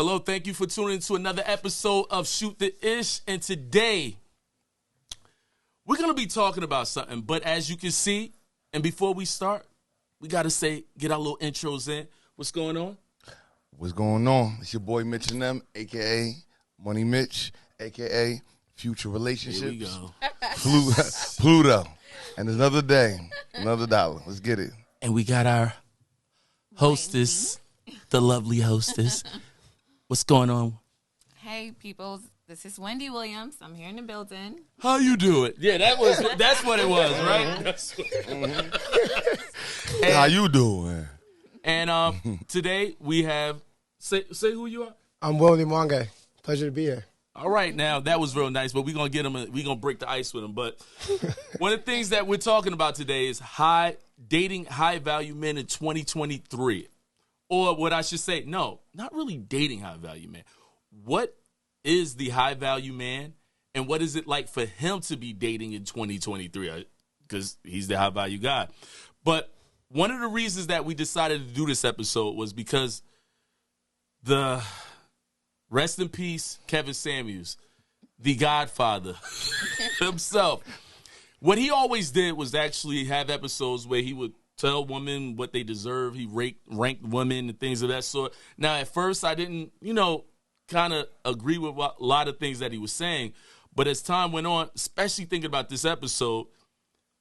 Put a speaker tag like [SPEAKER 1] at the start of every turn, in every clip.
[SPEAKER 1] Hello, thank you for tuning in to another episode of Shoot the Ish. And today, we're going to be talking about something. But as you can see, and before we start, we got to get our little intros in. What's going on?
[SPEAKER 2] What's going on? It's your boy Mitch and them, a.k.a. Money Mitch, a.k.a. Future Relationships.
[SPEAKER 1] Here we go.
[SPEAKER 2] Pluto. And another day, another dollar. Let's get it.
[SPEAKER 1] And we got our hostess, the lovely hostess. What's going on?
[SPEAKER 3] Hey, people. This is Wendy Williams. I'm here in the building.
[SPEAKER 1] How you doing? Yeah, that's what it was, right? That's what it was.
[SPEAKER 2] How you doing?
[SPEAKER 1] And today we have say who you are.
[SPEAKER 4] I'm Willie Mwange. Pleasure to be here.
[SPEAKER 1] All right, now that was real nice, but we're gonna get him. We're gonna break the ice with him. But one of the things that we're talking about today is dating high value men in 2023, or what I should say, no, not really dating high value men. What is the high value man, and what is it like for him to be dating in 2023? Because he's the high value guy. But one of the reasons that we decided to do this episode was because rest in peace, Kevin Samuels, the Godfather himself. What he always did was actually have episodes where he would tell women what they deserve. He ranked women and things of that sort. Now, at first, I didn't, kind of agree with a lot of things that he was saying. But as time went on, especially thinking about this episode,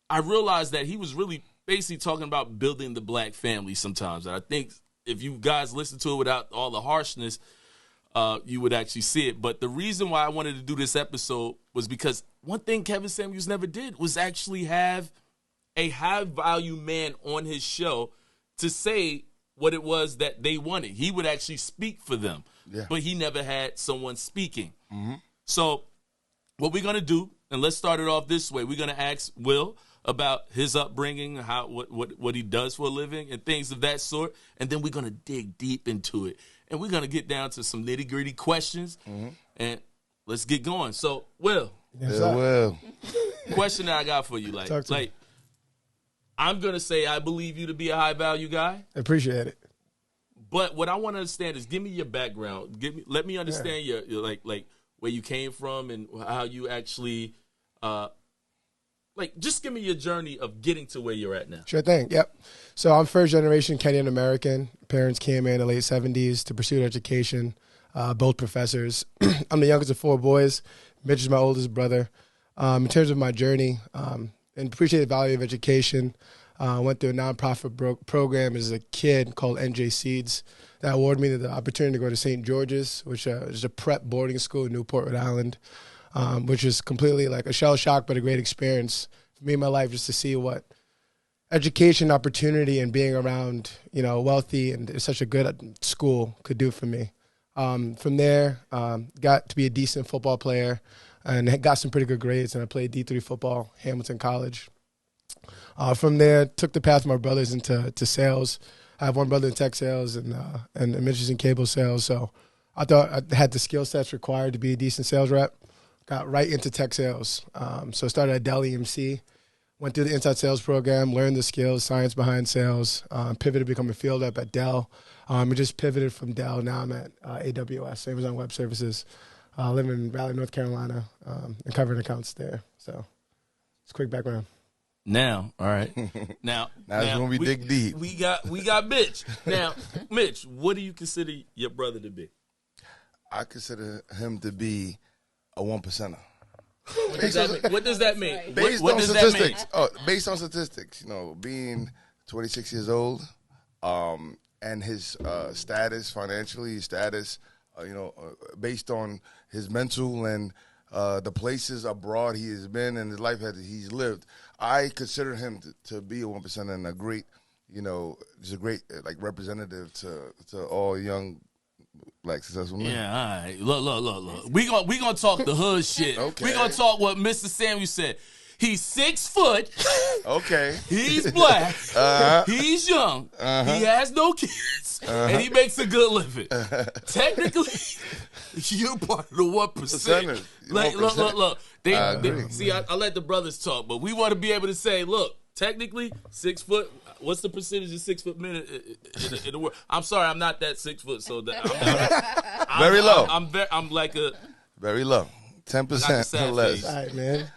[SPEAKER 1] I realized that he was really basically talking about building the black family sometimes. And I think if you guys listen to it without all the harshness, you would actually see it. But the reason why I wanted to do this episode was because one thing Kevin Samuels never did was actually have a high-value man on his show to say what it was that they wanted. He would actually speak for them, but he never had someone speaking. Mm-hmm. So what we're going to do, and let's start it off this way, we're going to ask Will about his upbringing, what he does for a living, and things of that sort, and then we're going to dig deep into it. And we're going to get down to some nitty-gritty questions, and let's get going. So, Will.
[SPEAKER 4] Yes, Will.
[SPEAKER 1] Question that I got for you. I'm going to say I believe you to be a high-value guy.
[SPEAKER 4] Appreciate it.
[SPEAKER 1] But what I want to understand is give me your background. Let me understand your where you came from and how you actually, just give me your journey of getting to where you're at now.
[SPEAKER 4] Sure thing, yep. So I'm first-generation Kenyan-American. Parents came in the late 70s to pursue education, both professors. I'm the youngest of four boys. Mitch is my oldest brother. In terms of my journey, and appreciate the value of education, went through a nonprofit program as a kid called NJ Seeds that awarded me the opportunity to go to St. George's, which is a prep boarding school in Newport, Rhode Island, which is completely like a shell shock, but a great experience for me in my life just to see what education opportunity and being around, wealthy and such a good school could do for me. From there, got to be a decent football player and got some pretty good grades, and I played D3 football, Hamilton College. From there, took the path of my brothers into sales. I have one brother in tech sales and Mitch is in cable sales, so I thought I had the skill sets required to be a decent sales rep. Got right into tech sales. So started at Dell EMC, went through the inside sales program, learned the skills, science behind sales, pivoted to become a field rep at Dell. I just pivoted from Dell. Now I'm at AWS, Amazon Web Services. I live in Raleigh, North Carolina, and covering accounts there. So it's a quick background.
[SPEAKER 1] Now, all right. Now
[SPEAKER 2] it's when we dig deep.
[SPEAKER 1] We got Mitch. Now, Mitch, what do you consider your brother to be?
[SPEAKER 2] I consider him to be a 1%er.
[SPEAKER 1] What does that mean?
[SPEAKER 2] Based on statistics. Based on statistics, being 26 years old, and his status financially, based on his mental and the places abroad he has been and the life that he's lived, I consider him to be a 1% and a great, just a great representative to all young black successful men.
[SPEAKER 1] Yeah, all right. Look. We gonna talk the hood shit.
[SPEAKER 2] Okay.
[SPEAKER 1] We gonna talk what Mr. Samuel said. He's 6 foot.
[SPEAKER 2] Okay.
[SPEAKER 1] He's black. He's young. He has no kids. And he makes a good living. Technically, you're part of the 1%. Look. I let the brothers talk, but we want to be able to say, look, technically, 6 foot, what's the percentage of 6 foot men in the world? I'm sorry, I'm not that 6 foot, so that
[SPEAKER 2] Very low.
[SPEAKER 1] I'm like a
[SPEAKER 2] very low. 10% or less.
[SPEAKER 4] All right, man.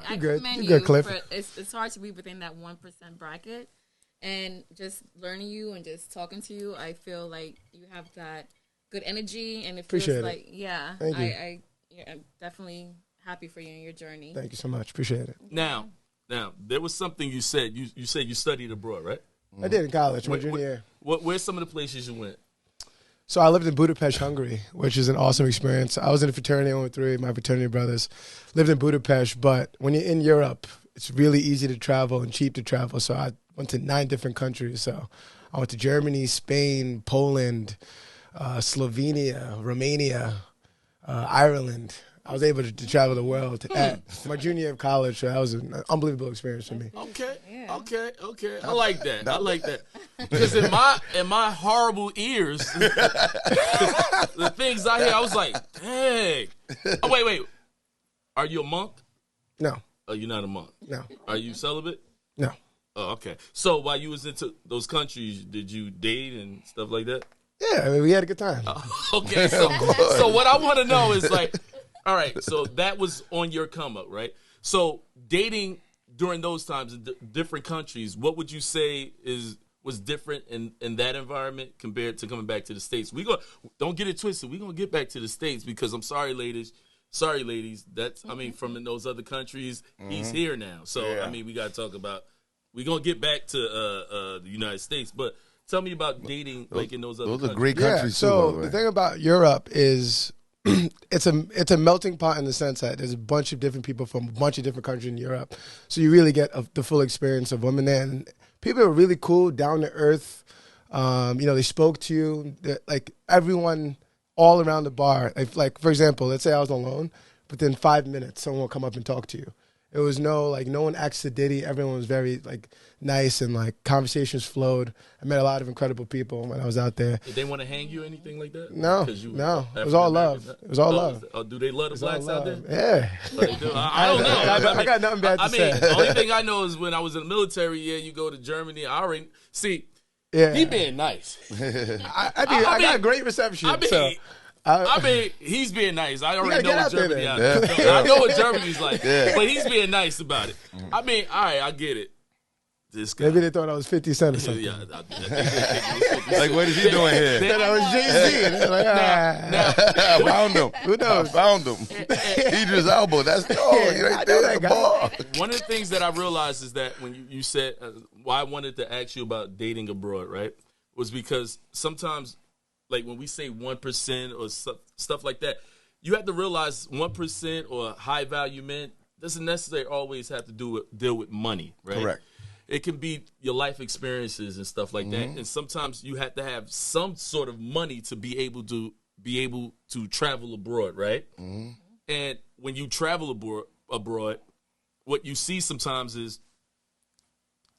[SPEAKER 3] I
[SPEAKER 4] good.
[SPEAKER 3] commend
[SPEAKER 4] You good,
[SPEAKER 3] you
[SPEAKER 4] Cliff.
[SPEAKER 3] for, it's hard to be within that 1% bracket. And just learning you and just talking to you, I feel like you have that good energy, and it feels
[SPEAKER 4] Appreciate it.
[SPEAKER 3] like, yeah,
[SPEAKER 4] Thank you.
[SPEAKER 3] I'm definitely happy for you in your journey.
[SPEAKER 4] Thank you so much. Appreciate it.
[SPEAKER 1] Now, there was something you said. You said you studied abroad, right?
[SPEAKER 4] I did in college, my junior year.
[SPEAKER 1] Where's some of the places you went?
[SPEAKER 4] So I lived in Budapest, Hungary, which is an awesome experience. I was in a fraternity with three of my fraternity brothers. Lived in Budapest, but when you're in Europe, it's really easy to travel and cheap to travel. So I went to 9 different countries. So I went to Germany, Spain, Poland, Slovenia, Romania, Ireland. I was able to travel the world at my junior year of college. So that was an unbelievable experience for me.
[SPEAKER 1] Okay. I like that. Because in my horrible ears, the things I hear, I was like, dang. Oh, wait. Are you a monk?
[SPEAKER 4] No,
[SPEAKER 1] Oh, you're not a monk.
[SPEAKER 4] no,
[SPEAKER 1] Are you celibate?
[SPEAKER 4] no.
[SPEAKER 1] Oh, okay. So while you was into those countries, did you date and stuff like that?
[SPEAKER 4] Yeah, I mean, we had a good time.
[SPEAKER 1] Okay. So what I want to know is like, all right. So that was on your come up, right? So dating during those times in different countries, what would you say was different in that environment compared to coming back to the States? Don't get it twisted. We're gonna get back to the States because I'm sorry, ladies. That's I mean, from in those other countries, he's here now. So
[SPEAKER 2] Yeah.
[SPEAKER 1] I mean, we gotta talk about. We're gonna get back to the United States, but tell me about dating like in those other
[SPEAKER 2] Those
[SPEAKER 1] countries.
[SPEAKER 2] are great
[SPEAKER 4] Yeah,
[SPEAKER 2] countries too, by
[SPEAKER 4] so
[SPEAKER 2] the way.
[SPEAKER 4] the thing about Europe is it's a melting pot in the sense that there's a bunch of different people from a bunch of different countries in Europe. So you really get the full experience of women there. And people are really cool, down to earth. They spoke to you. Like everyone all around the bar. Like for example, let's say I was alone, within 5 minutes, someone will come up and talk to you. It was no one asked to Diddy. Everyone was very nice and conversations flowed. I met a lot of incredible people when I was out there.
[SPEAKER 1] Did they want to hang you or anything like that?
[SPEAKER 4] No,
[SPEAKER 1] 'Cause you
[SPEAKER 4] no. It was all love. It was all love.
[SPEAKER 1] Do they love the
[SPEAKER 4] It was all
[SPEAKER 1] blacks out there?
[SPEAKER 4] love. Yeah.
[SPEAKER 1] Oh, they do? I don't know.
[SPEAKER 4] I got nothing bad to say.
[SPEAKER 1] The only thing I know is when I was in the military, you go to Germany. I already see.
[SPEAKER 4] Yeah.
[SPEAKER 1] He being nice.
[SPEAKER 4] I got a great reception.
[SPEAKER 1] I mean, he's being nice. I already know
[SPEAKER 4] get
[SPEAKER 1] what
[SPEAKER 4] out there,
[SPEAKER 1] Germany
[SPEAKER 4] then.
[SPEAKER 1] is. I know what Germany's like, but he's being nice about it. I mean, all right, I get it. This guy.
[SPEAKER 4] Maybe they thought I was 50 Cent or something.
[SPEAKER 1] Yeah, I think they think
[SPEAKER 2] Like, what is he doing here?
[SPEAKER 4] That I was Jay-Z. And they're like,
[SPEAKER 2] I found him.
[SPEAKER 4] Who knows?
[SPEAKER 2] I found him. Idris Elba. That's you're right there at the bar.
[SPEAKER 1] One of the things that I realized is that when you said why I wanted to ask you about dating abroad, right, was because sometimes, like when we say 1% or stuff like that, you have to realize 1% or high value men doesn't necessarily always have to deal with money, right?
[SPEAKER 2] Correct.
[SPEAKER 1] It can be your life experiences and stuff like that, and sometimes you have to have some sort of money to be able to travel abroad, right? And when you travel abroad, what you see sometimes is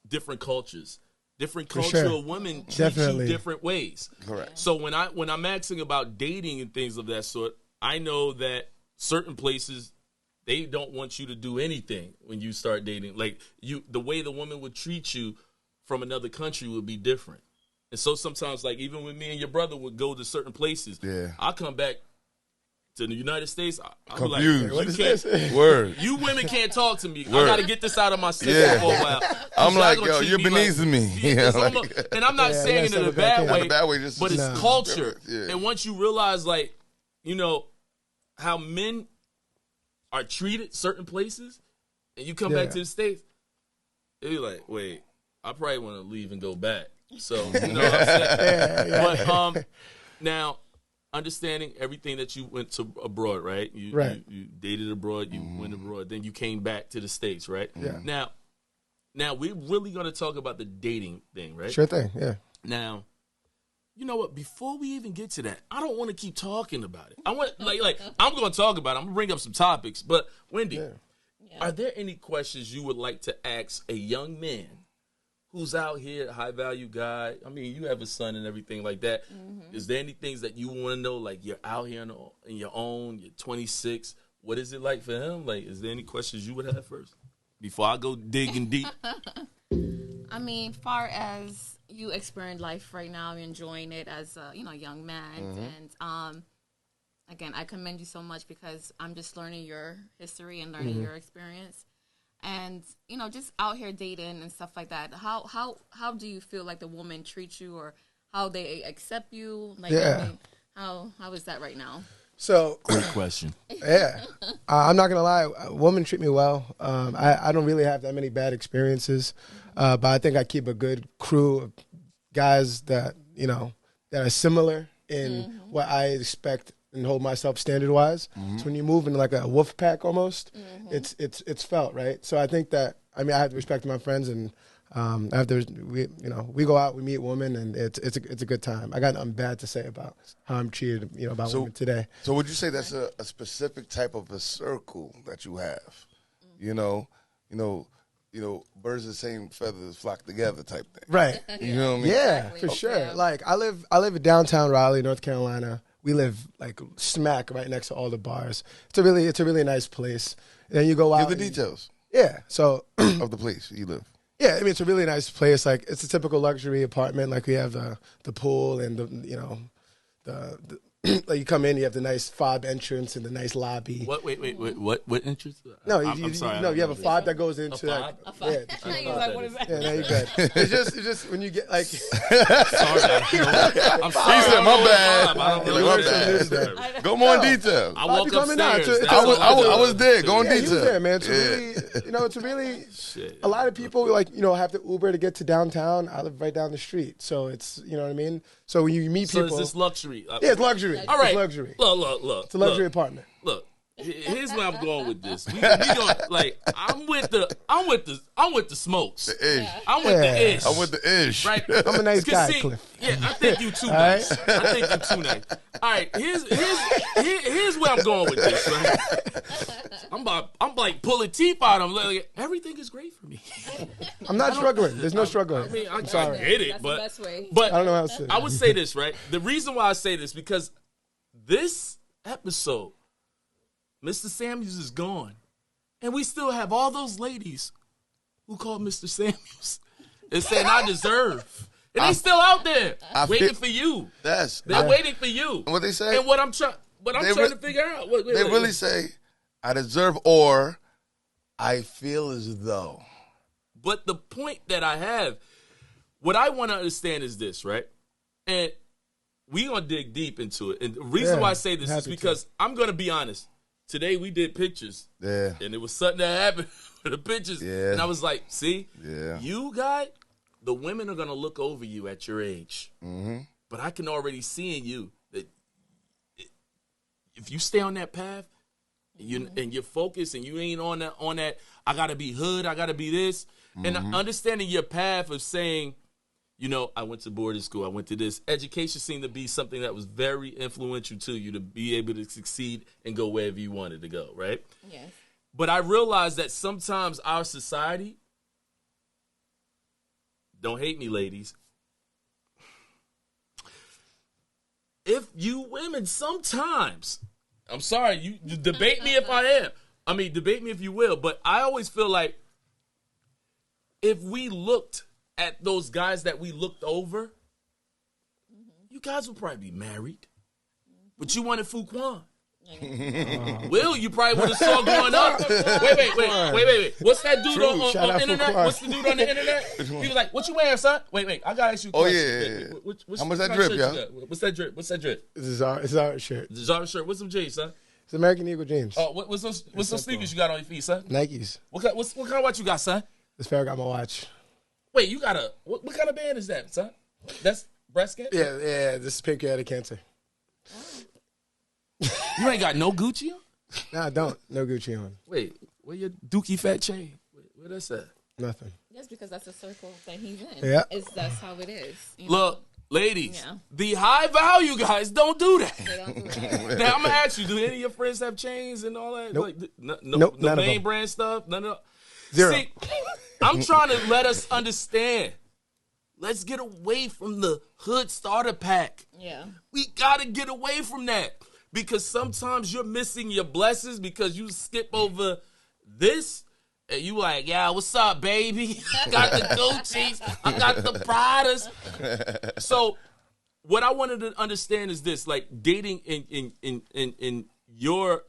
[SPEAKER 1] different cultures. Different cultural women treat you different ways.
[SPEAKER 2] Correct.
[SPEAKER 1] So when I'm asking about dating and things of that sort, I know that certain places they don't want you to do anything when you start dating. Like the way the woman would treat you from another country would be different. And so sometimes, like even when me and your brother would go to certain places, I'll come back to the United States. I'll be
[SPEAKER 2] Confused.
[SPEAKER 1] like,
[SPEAKER 2] What
[SPEAKER 1] is
[SPEAKER 2] this? Word.
[SPEAKER 1] You women can't talk to me.
[SPEAKER 2] Word.
[SPEAKER 1] I got to get this out of my system for a while.
[SPEAKER 2] I'm
[SPEAKER 1] Y'all
[SPEAKER 2] like,
[SPEAKER 1] gonna
[SPEAKER 2] yo,
[SPEAKER 1] treat
[SPEAKER 2] you're
[SPEAKER 1] me
[SPEAKER 2] beneath
[SPEAKER 1] like-
[SPEAKER 2] me.
[SPEAKER 1] It's
[SPEAKER 2] Like-
[SPEAKER 1] almost- and I'm not
[SPEAKER 4] Yeah,
[SPEAKER 1] saying it in a
[SPEAKER 4] yeah,
[SPEAKER 1] bad
[SPEAKER 4] not
[SPEAKER 1] way,
[SPEAKER 2] Not a bad way, just
[SPEAKER 1] but it's
[SPEAKER 4] No.
[SPEAKER 1] culture.
[SPEAKER 2] Yeah.
[SPEAKER 1] And once you realize, like, how men are treated certain places, and you come back
[SPEAKER 4] Yeah.
[SPEAKER 1] to the States, you're like, wait, I probably want to leave and go back. So, you know what I'm saying? But now, understanding everything that you went to abroad, right?
[SPEAKER 4] Right.
[SPEAKER 1] You dated abroad, you went abroad, then you came back to the States, right?
[SPEAKER 4] Yeah.
[SPEAKER 1] Now we're really going to talk about the dating thing, right?
[SPEAKER 4] Sure thing, yeah.
[SPEAKER 1] Now, you know what? Before we even get to that, I don't want to keep talking about it. I want like I'm going to talk about it. I'm going to bring up some topics. But Wendy, are there any questions you would like to ask a young man who's out here, high value guy? I mean, you have a son and everything like that. Is there any things that you want to know? Like you're out here in your own. You're 26. What is it like for him? Like, is there any questions you would have first before I go digging deep?
[SPEAKER 3] I mean, far as you experience life right now, you're enjoying it as a young man, and again, I commend you so much because I'm just learning your history and learning your experience, and just out here dating and stuff like that. How do you feel like the woman treats you, or how they accept you? Like, I mean, how is that right now?
[SPEAKER 4] So,
[SPEAKER 1] Great question.
[SPEAKER 4] Yeah, I'm not gonna lie. Women treat me well. I don't really have that many bad experiences, but I think I keep a good crew of guys that that are similar in what I expect and hold myself standard wise. So when you move in like a wolf pack almost, it's felt right. So I think that I have to respect my friends, and after we go out, we meet women, and it's a good time. I got nothing bad to say about how I'm treated about women today.
[SPEAKER 2] So would you say that's a specific type of a circle that you have? You know, birds of the same feathers flock together type thing.
[SPEAKER 4] Right.
[SPEAKER 2] You know what I mean?
[SPEAKER 4] Yeah,
[SPEAKER 3] Exactly.
[SPEAKER 4] for sure.
[SPEAKER 3] Yeah.
[SPEAKER 4] Like I live in downtown Raleigh, North Carolina. We live like smack right next to all the bars. It's a really nice place. And then you go out.
[SPEAKER 2] Give the details
[SPEAKER 4] Yeah. So
[SPEAKER 2] of the place you live.
[SPEAKER 4] yeah, I mean it's a really nice place. Like it's a typical luxury apartment. Like we have the pool and the like you come in, you have the nice fob entrance and the nice lobby.
[SPEAKER 1] What? Wait. What entrance?
[SPEAKER 4] No,
[SPEAKER 1] I'm sorry.
[SPEAKER 4] you have a fob that goes into
[SPEAKER 1] fob?
[SPEAKER 3] A fob.
[SPEAKER 4] Yeah,
[SPEAKER 3] I was like, what is that?
[SPEAKER 4] yeah, no, you're good. It's just when you get like
[SPEAKER 1] Sorry, I'm sorry.
[SPEAKER 2] He said, "My bad."
[SPEAKER 1] I don't
[SPEAKER 2] Like,
[SPEAKER 1] know.
[SPEAKER 2] my
[SPEAKER 4] News
[SPEAKER 2] bad.
[SPEAKER 4] then.
[SPEAKER 2] Go more in detail.
[SPEAKER 1] I walk
[SPEAKER 4] Bobby coming out.
[SPEAKER 1] upstairs.
[SPEAKER 4] It's
[SPEAKER 1] That's
[SPEAKER 4] a-
[SPEAKER 1] all
[SPEAKER 2] I was there. Go in
[SPEAKER 4] Yeah, you
[SPEAKER 2] detail.
[SPEAKER 4] was there, man. It's
[SPEAKER 2] Yeah.
[SPEAKER 4] really, it's a really.
[SPEAKER 1] Shit.
[SPEAKER 4] A lot of people have to Uber to get to downtown. I live right down the street, so it's what I mean. So when you meet
[SPEAKER 1] So
[SPEAKER 4] people,
[SPEAKER 1] is this luxury?
[SPEAKER 4] yeah, it's luxury.
[SPEAKER 1] All right.
[SPEAKER 4] It's luxury.
[SPEAKER 1] Look.
[SPEAKER 4] It's a luxury apartment.
[SPEAKER 1] Look. Here's where I'm going with this. We going like I'm with the smokes.
[SPEAKER 2] Ish.
[SPEAKER 1] I'm with the ish.
[SPEAKER 2] I'm with the ish.
[SPEAKER 1] Right.
[SPEAKER 4] I'm a nice
[SPEAKER 1] 'Cause
[SPEAKER 4] guy,
[SPEAKER 1] see,
[SPEAKER 4] Cliff.
[SPEAKER 1] Yeah, I think you too nice. I think you too nice. All right, here's where I'm going with this. Right? I'm like pulling teeth out. I'm like, everything is great for me.
[SPEAKER 4] I'm not struggling. There's no struggling.
[SPEAKER 1] I mean, I
[SPEAKER 4] sorry.
[SPEAKER 1] get it,
[SPEAKER 3] That's
[SPEAKER 1] but
[SPEAKER 3] the best way.
[SPEAKER 1] but
[SPEAKER 4] I don't know how to say it.
[SPEAKER 1] I would say this, right? The reason why I say this because this episode, Mr. Samuels is gone, and we still have all those ladies who called Mr. Samuels and saying I deserve, and they still out there waiting for you. They're waiting for you.
[SPEAKER 2] What they say?
[SPEAKER 1] And what I'm trying to figure out. Wait,
[SPEAKER 2] They really say, "I deserve," or "I feel as though."
[SPEAKER 1] But the point that I have, what I want to understand is this, right? And we're going to dig deep into it. And the reason why I say this is because I'm going to be honest. Today we did pictures.
[SPEAKER 2] Yeah.
[SPEAKER 1] And it was something that happened with the pictures.
[SPEAKER 2] Yeah.
[SPEAKER 1] And I was like, see?
[SPEAKER 2] Yeah.
[SPEAKER 1] You guy, the women are going to look over you at your age.
[SPEAKER 2] Mm-hmm.
[SPEAKER 1] But I can already see in you that if you stay on that path and you're focused and you ain't on that, I got to be hood, I got to be this. And understanding your path of saying, I went to boarding school, I went to this. Education seemed to be something that was very influential to you to be able to succeed and go wherever you wanted to go, right?
[SPEAKER 3] Yes.
[SPEAKER 1] But I realized that sometimes our society, don't hate me, ladies, if you women sometimes, I'm sorry, you debate me if I am. I mean, debate me if you will, but I always feel like if we looked at those guys that we looked over, you guys would probably be married. But you wanted Fuquan. Will, you probably would have saw growing up. Wait. What's that dude on the internet?
[SPEAKER 4] Fuquan.
[SPEAKER 1] What's the dude on the internet? He was like, what you wearing, son? Wait. I got to ask you a question.
[SPEAKER 2] How much that drip,
[SPEAKER 1] yo?
[SPEAKER 2] yo?
[SPEAKER 1] What's that drip?
[SPEAKER 4] It's our shirt.
[SPEAKER 1] The Zara shirt. What's some J's, son?
[SPEAKER 4] It's American Eagle jeans.
[SPEAKER 1] Oh, what's those sneakers you got on your feet, son?
[SPEAKER 4] Nikes.
[SPEAKER 1] What kind of watch you got, son?
[SPEAKER 4] This fair got my watch.
[SPEAKER 1] Wait, you got what kind of band is that, son? That's breast cancer?
[SPEAKER 4] Yeah. This is pancreatic cancer.
[SPEAKER 1] You ain't got no Gucci on?
[SPEAKER 4] No, I don't. No Gucci on.
[SPEAKER 1] Wait, where your Dookie fat chain? Where that's at?
[SPEAKER 4] Nothing.
[SPEAKER 3] That's because that's the circle that he's in.
[SPEAKER 4] Yeah.
[SPEAKER 3] That's how it is.
[SPEAKER 1] Look, ladies,
[SPEAKER 3] Yeah.
[SPEAKER 1] the high value guys don't do that.
[SPEAKER 3] They don't do that.
[SPEAKER 1] Now I'm gonna ask you: do any of your friends have chains and all that?
[SPEAKER 4] Nope.
[SPEAKER 1] Like, no
[SPEAKER 4] Nope, none of
[SPEAKER 1] name
[SPEAKER 4] them.
[SPEAKER 1] brand stuff. None of.
[SPEAKER 4] Zero.
[SPEAKER 1] See, I'm trying to let us understand. Let's get away from the hood starter pack.
[SPEAKER 3] Yeah.
[SPEAKER 1] We gotta get away from that because sometimes you're missing your blessings because you skip over this And you like, yeah, what's up, baby? I got the Gucci's, I got the Pradas. So what I wanted to understand is this, like dating in your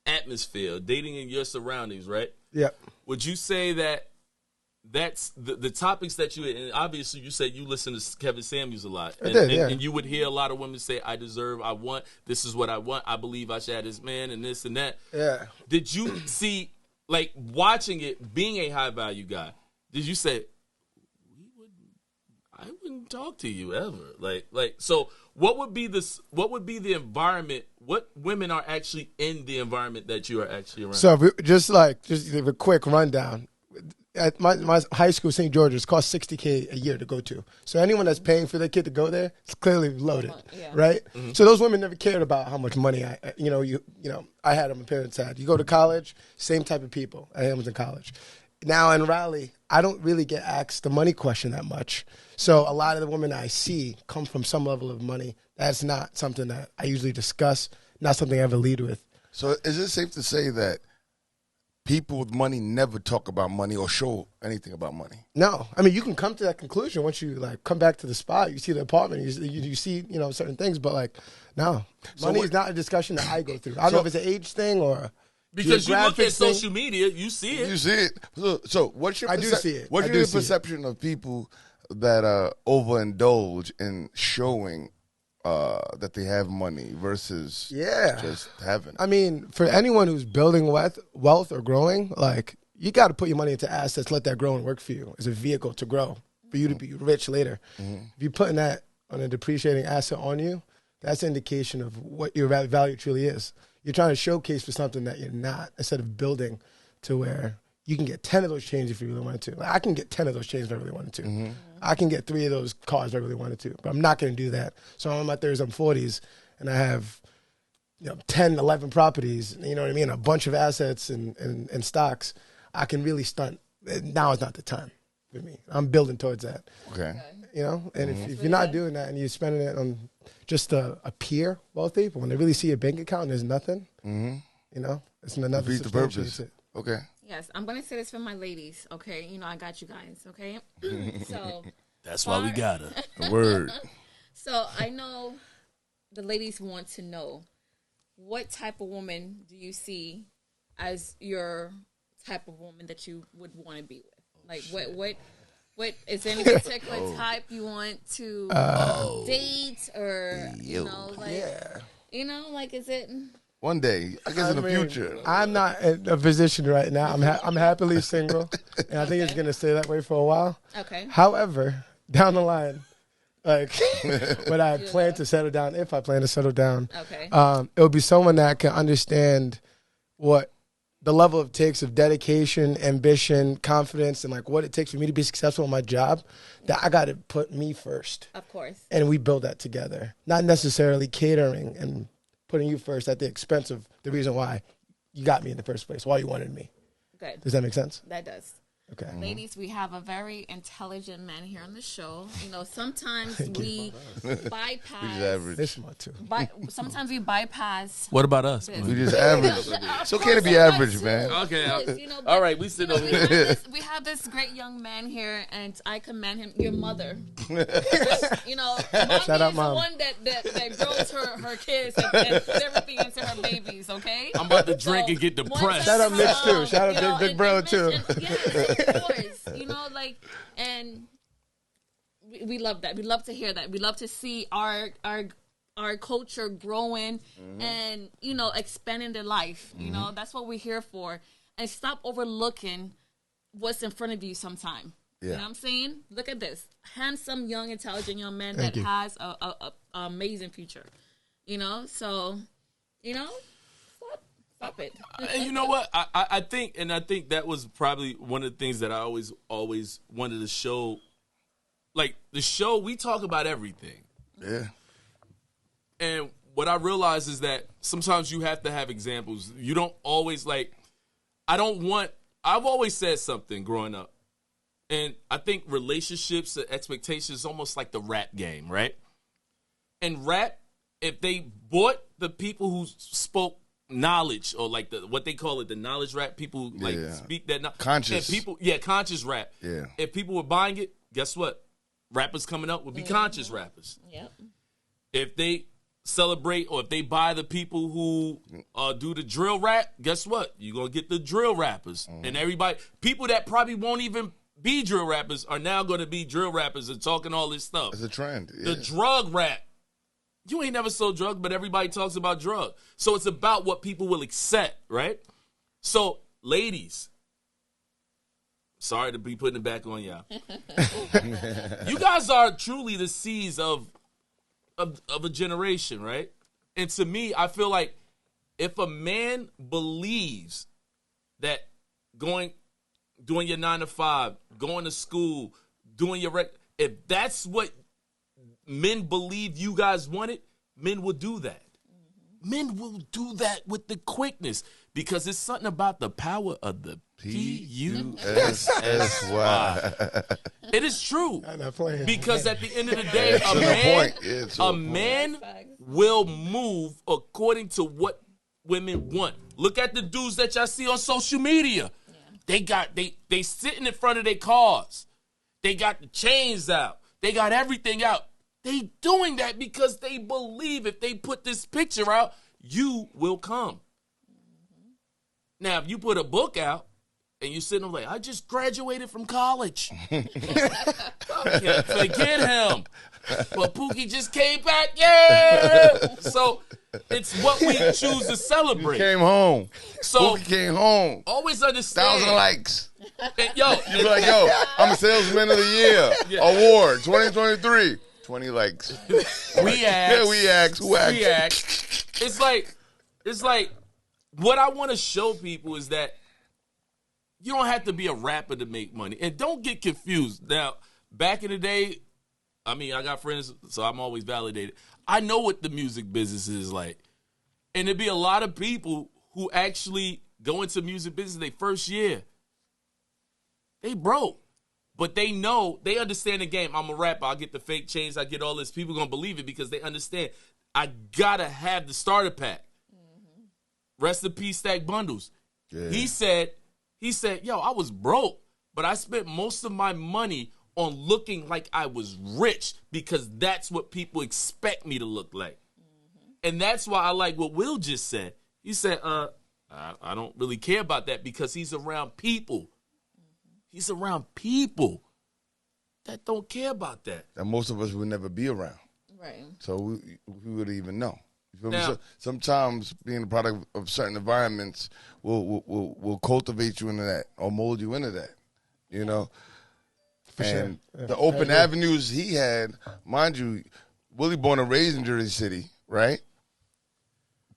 [SPEAKER 1] atmosphere, dating in your surroundings, right?
[SPEAKER 4] Yeah.
[SPEAKER 1] Would you say that that's the topics that you, and obviously you said you listen to Kevin Samuels a lot.
[SPEAKER 4] I did, yeah.
[SPEAKER 1] And you would hear a lot of women say, I deserve, I want, this is what I want, I believe I should have this man and this and that.
[SPEAKER 4] Yeah.
[SPEAKER 1] Did you see, like watching it, being a high value guy, did you say, I wouldn't talk to you ever? Like, so what would be the environment, what women are actually in the environment that you are actually around?
[SPEAKER 4] So just a quick rundown. At my high school, St. George's, cost $60K a year to go to. So anyone that's paying for their kid to go there, it's clearly loaded, right? Mm-hmm. So those women never cared about how much money I had and my parents had. You go to college, same type of people. I was in college. Now in Raleigh, I don't really get asked the money question that much. So a lot of the women I see come from some level of money. That's not something that I usually discuss, not something I ever lead with.
[SPEAKER 2] So is it safe to say that people with money never talk about money or show anything about money?
[SPEAKER 4] No. I mean, you can come to that conclusion once you, like, come back to the spot. You see the apartment. You see, certain things. But, like, no. Money is not a discussion that I go through. I don't know if it's an age thing or
[SPEAKER 1] because you look at social media, you see it.
[SPEAKER 2] You see it. So what's your
[SPEAKER 4] I do see it.
[SPEAKER 2] What's your perception of people that overindulge in showing that they have money versus just having?
[SPEAKER 4] I mean, for anyone who's building wealth or growing, like, you got to put your money into assets, let that grow and work for you as a vehicle to grow, for you to be rich later. Mm-hmm. If you're putting that on a depreciating asset on you, that's an indication of what your value truly is. You're trying to showcase for something that you're not, instead of building to where you can get 10 of those chains if you really wanted to. Like, I can get 10 of those chains if I really wanted to. Mm-hmm. I can get 3 of those cars if I really wanted to. But I'm not going to do that. So I'm in my 30s, I'm 40s, and I have 10, 11 properties, you know what I mean, a bunch of assets and stocks. I can really stunt. Now is not the time for me. I'm building towards that.
[SPEAKER 2] Okay.
[SPEAKER 4] And if you're not doing that and you're spending it on just a peer wealthy, but when they really see your bank account and there's nothing, it's another
[SPEAKER 2] defeat the purpose. Okay.
[SPEAKER 3] Yes, I'm going to say this for my ladies, okay? I got you guys, okay? So
[SPEAKER 1] that's why we got her.
[SPEAKER 2] A word.
[SPEAKER 3] So I know the ladies want to know, what type of woman do you see as your type of woman that you would want to be with? Like, what is there any particular type you want to date, or is it?
[SPEAKER 2] One day, I guess in the future.
[SPEAKER 4] I'm not in a position right now. I'm happily single, and I think it's going to stay that way for a while.
[SPEAKER 3] Okay.
[SPEAKER 4] However, down the line, like when I plan to settle down, if I plan to settle down, it would be someone that can understand what the level it takes of dedication, ambition, confidence, and like what it takes for me to be successful in my job. That I got to put me first.
[SPEAKER 3] Of course. And
[SPEAKER 4] we build that together, not necessarily catering and putting you first at the expense of the reason why you got me in the first place, why you wanted me.
[SPEAKER 3] Good.
[SPEAKER 4] Does that make sense?
[SPEAKER 3] That does.
[SPEAKER 4] Okay.
[SPEAKER 3] Ladies, we have a very intelligent man here on the show. Sometimes we bypass.
[SPEAKER 4] This one too.
[SPEAKER 3] Sometimes we bypass.
[SPEAKER 1] What about us?
[SPEAKER 2] We just average. It's okay to be average, man.
[SPEAKER 1] Okay. All right, we sit over here.
[SPEAKER 3] We have this great young man here, and I commend him. Your mother.
[SPEAKER 4] Shout out, Mom.
[SPEAKER 3] The one that grows her kids and puts everything into her babies. Okay.
[SPEAKER 1] I'm about to drink and get depressed.
[SPEAKER 4] Shout out Mitch too. Shout out Big Bro too.
[SPEAKER 3] Of course, and we love that. We love to hear that. We love to see our culture growing and expanding their life. That's what we're here for. And stop overlooking what's in front of you sometime. Yeah. You know what I'm saying? Look at this handsome, young, intelligent young man that has a amazing future. So stop it.
[SPEAKER 1] And you know what? I think that was probably one of the things that I always wanted to show. Like the show, we talk about everything.
[SPEAKER 2] Yeah.
[SPEAKER 1] And what I realize is that sometimes you have to have examples. You don't always I've always said something growing up. And I think relationships and expectations is almost like the rap game, right? And rap, if they bought the people who spoke knowledge, or like what they call it, the knowledge rap. People like speak that
[SPEAKER 2] conscious
[SPEAKER 1] people, conscious rap.
[SPEAKER 2] Yeah.
[SPEAKER 1] If people were buying it, guess what? Rappers coming up would be conscious rappers.
[SPEAKER 3] Yep.
[SPEAKER 1] If they celebrate, or if they buy the people who do the drill rap, guess what? You're gonna get the drill rappers, and everybody, people that probably won't even be drill rappers are now going to be drill rappers and talking all this stuff.
[SPEAKER 2] It's a trend.
[SPEAKER 1] The drug rap. You ain't never sold drugs, but everybody talks about drug. So it's about what people will accept, right? So, ladies, sorry to be putting it back on y'all. You guys are truly the seeds of a generation, right? And to me, I feel like if a man believes that doing your 9 to 5, going to school, doing your if that's what men believe you guys wanted, men will do that. Men will do that with the quickness, because it's something about the power of the P-U-S-S-Y. It is true.
[SPEAKER 4] I'm not playing.
[SPEAKER 1] Because at the end of the day, a man will move according to what women want. Look at the dudes that y'all see on social media. They sitting in front of their cars. They got the chains out. They got everything out. They doing that because they believe if they put this picture out, you will come. Now, if you put a book out and you sitting there like, I just graduated from college. Forget him. But Pookie just came back. Yeah. So it's what we choose to celebrate.
[SPEAKER 2] He came home.
[SPEAKER 1] So
[SPEAKER 2] Pookie came home.
[SPEAKER 1] Always understand.
[SPEAKER 2] 1,000 likes.
[SPEAKER 1] And,
[SPEAKER 2] you be like, yo, I'm a salesman of the year. Award 2023. 20 likes.
[SPEAKER 1] We asked.
[SPEAKER 2] Yeah, we asked. Who asked?
[SPEAKER 1] We asked. It's like what I want to show people is that you don't have to be a rapper to make money. And don't get confused. Now, back in the day, I mean, I got friends, so I'm always validated. I know what the music business is like. And there'd be a lot of people who actually go into music business their first year. They broke. But they know, they understand the game. I'm a rapper. I get the fake chains. I get all this. People going to believe it because they understand. I got to have the starter pack. Rest in peace, Stack Bundles. Yeah. He said, yo, I was broke, but I spent most of my money on looking like I was rich because that's what people expect me to look like. And that's why I like what Will just said. He said, I don't really care about that because he's around people. He's around people that don't care about that.
[SPEAKER 2] And most of us would never be around.
[SPEAKER 3] Right.
[SPEAKER 2] So we wouldn't even know. You feel me? So, sometimes being a product of certain environments will cultivate you into that or mold you into that, you know? For and sure. The open avenues he had, mind you, Willie born and raised in Jersey City, right?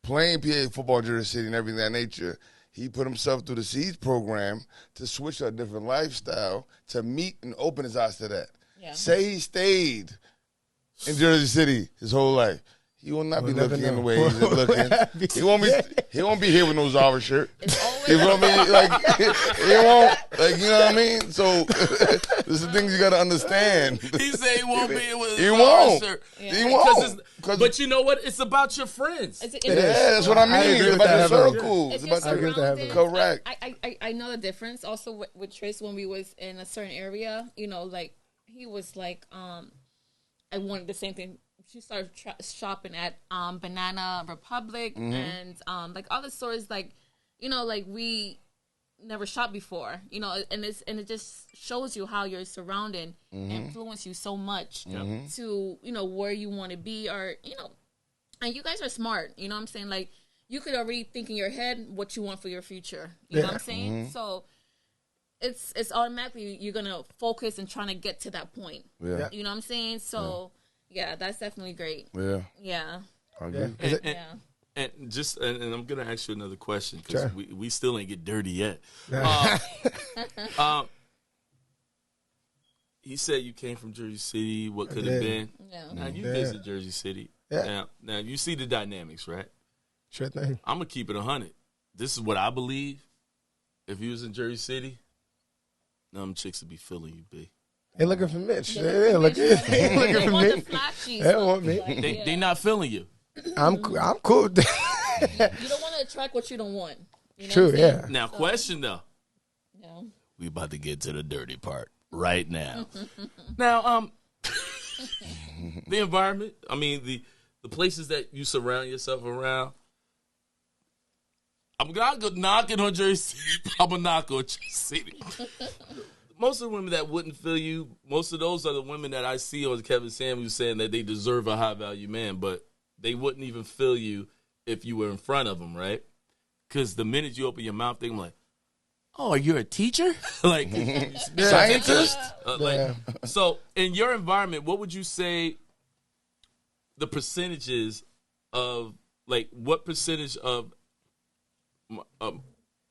[SPEAKER 2] Playing PA football in Jersey City and everything of that nature. He put himself through the Seeds program to switch to a different lifestyle, to meet and open his eyes to that. Yeah. Say he stayed in Jersey City his whole life. He will not be looking in the way he's looking. He won't be here with no Zara shirt. He won't be like he won't like, you know what I mean? So there's the things you gotta understand.
[SPEAKER 1] He said he won't be here with
[SPEAKER 2] a
[SPEAKER 1] Zara shirt.
[SPEAKER 2] Yeah. He won't.
[SPEAKER 1] But you know what? It's about your friends.
[SPEAKER 2] That's what I mean. It's about your circle. It's about
[SPEAKER 3] your
[SPEAKER 2] correct.
[SPEAKER 3] I know the difference also with Trace when we was in a certain area. You know, like he was like, I wanted the same thing. She started shopping at Banana Republic and like all the stores, like, you know, like we never shopped before, you know, and it just shows you how your surrounding influence you so much to, you know, where you want to be, or, you know, and you guys are smart, you know what I'm saying? Like, you could already think in your head what you want for your future, you know what I'm saying? So it's automatically you're gonna focus and trying to get to that point, you know what I'm saying? So yeah, that's definitely great. Yeah.
[SPEAKER 1] And I'm gonna ask you another question because we still ain't get dirty yet. He said you came from Jersey City. What could have been? Yeah. Now you visit Jersey City. Yeah. Now you see the dynamics, right?
[SPEAKER 4] Sure thing.
[SPEAKER 1] I'm gonna keep it 100. This is what I believe. If you was in Jersey City, them chicks would be feeling you, B.
[SPEAKER 4] They looking for Mitch. They looking for Mitch. They don't want me.
[SPEAKER 1] They not feeling you.
[SPEAKER 4] I'm cool.
[SPEAKER 3] You don't want to attract what you don't want. You know
[SPEAKER 4] True,
[SPEAKER 3] what I'm saying?
[SPEAKER 4] yeah.
[SPEAKER 1] Now, question though.
[SPEAKER 3] No.
[SPEAKER 1] We about to get to the dirty part right now. Now, the environment. I mean, the places that you surround yourself around. I'm not knocking on Jersey City. I'm gonna knock on Jersey City. Most of the women that wouldn't feel you, most of those are the women that I see on Kevin Samuels saying that they deserve a high value man, but they wouldn't even feel you if you were in front of them, right? Because the minute you open your mouth, they're like, "Oh, you're a teacher?" Like
[SPEAKER 2] Scientist?
[SPEAKER 1] So, in your environment, what would you say the percentages of, like, what percentage of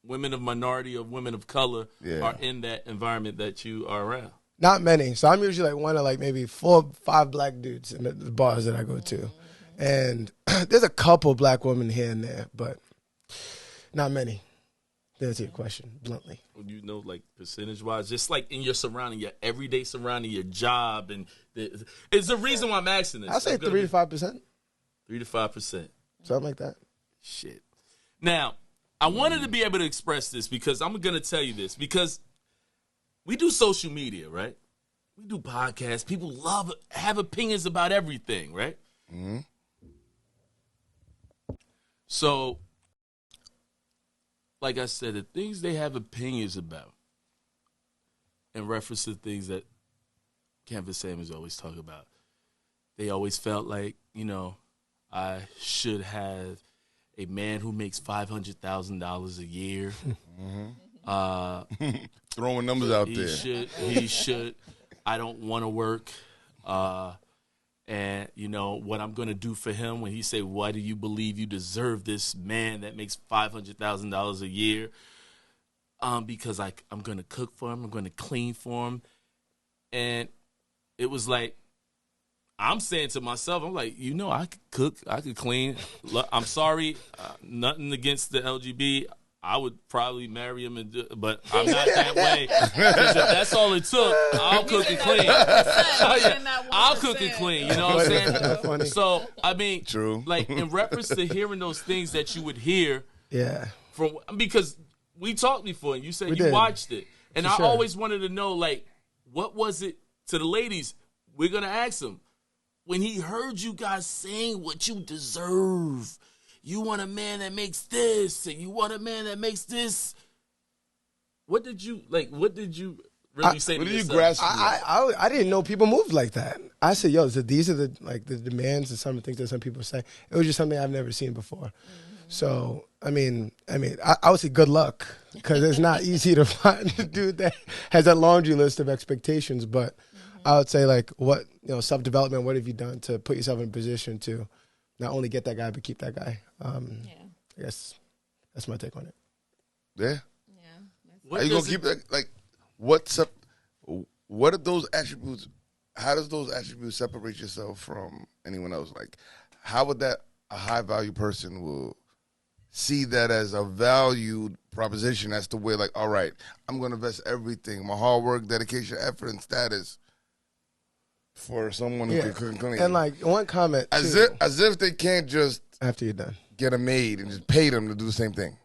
[SPEAKER 1] women of minority or women of color are in that environment that you are around?
[SPEAKER 4] Not many. So I'm usually like one of like maybe 4 or 5 black dudes in the bars that I go to. And there's a couple black women here and there, but not many. To answer your question bluntly.
[SPEAKER 1] You know, like percentage-wise, just like in your surrounding, your everyday surrounding, your job, and it's the reason why I'm asking this.
[SPEAKER 4] I'll say 3 to 5%.
[SPEAKER 1] 3 to 5%.
[SPEAKER 4] Something like that.
[SPEAKER 1] Shit. Now, I wanted to be able to express this because I'm going to tell you this, because we do social media, right? We do podcasts. People have opinions about everything, right?
[SPEAKER 2] Mm-hmm.
[SPEAKER 1] So, like I said, the things they have opinions about in reference to things that Canvas Samuels always talk about, they always felt like, you know, I should have a man who makes $500,000 a year.
[SPEAKER 2] Throwing numbers out there.
[SPEAKER 1] He should. I don't want to work. And, you know, what I'm going to do for him when he say, why do you believe you deserve this man that makes $500,000 a year? Because I'm going to cook for him. I'm going to clean for him. And it was like, I'm saying to myself, I'm like, you know, I could cook, I could clean. Look, I'm sorry, nothing against the LGB. I would probably marry him, but I'm not that way. 'Cause if that's all it took, I'll cook and clean. I'll cook and clean. You know what I'm saying? So, I mean,
[SPEAKER 2] True.
[SPEAKER 1] Like in reference to hearing those things that you would hear, from, because we talked before, and you said you watched it, and I always wanted to know, like, what was it to the ladies? We're gonna ask them. When he heard you guys saying what you deserve, you want a man that makes this, and you want a man that makes this. What did you really say to yourself?
[SPEAKER 2] What did you grasp?
[SPEAKER 4] I didn't know people moved like that. I said, yo, so these are the demands and some of the things that some people say. It was just something I've never seen before. So, I mean, I would say good luck, because it's not easy to find a dude that has that laundry list of expectations, but I would say, like, what, self-development, what have you done to put yourself in a position to not only get that guy, but keep that guy? I guess that's my take on it.
[SPEAKER 2] Yeah.
[SPEAKER 3] Yeah.
[SPEAKER 2] Are you going to keep that? Like, what are those attributes? How does those attributes separate yourself from anyone else? Like, how would a high-value person will see that as a valued proposition as to where, like, all right, I'm going to invest everything, my hard work, dedication, effort, and status for someone who can clean.
[SPEAKER 4] And like one comment,
[SPEAKER 2] as if they can't just
[SPEAKER 4] after you're done
[SPEAKER 2] get a maid and just pay them to do the same thing.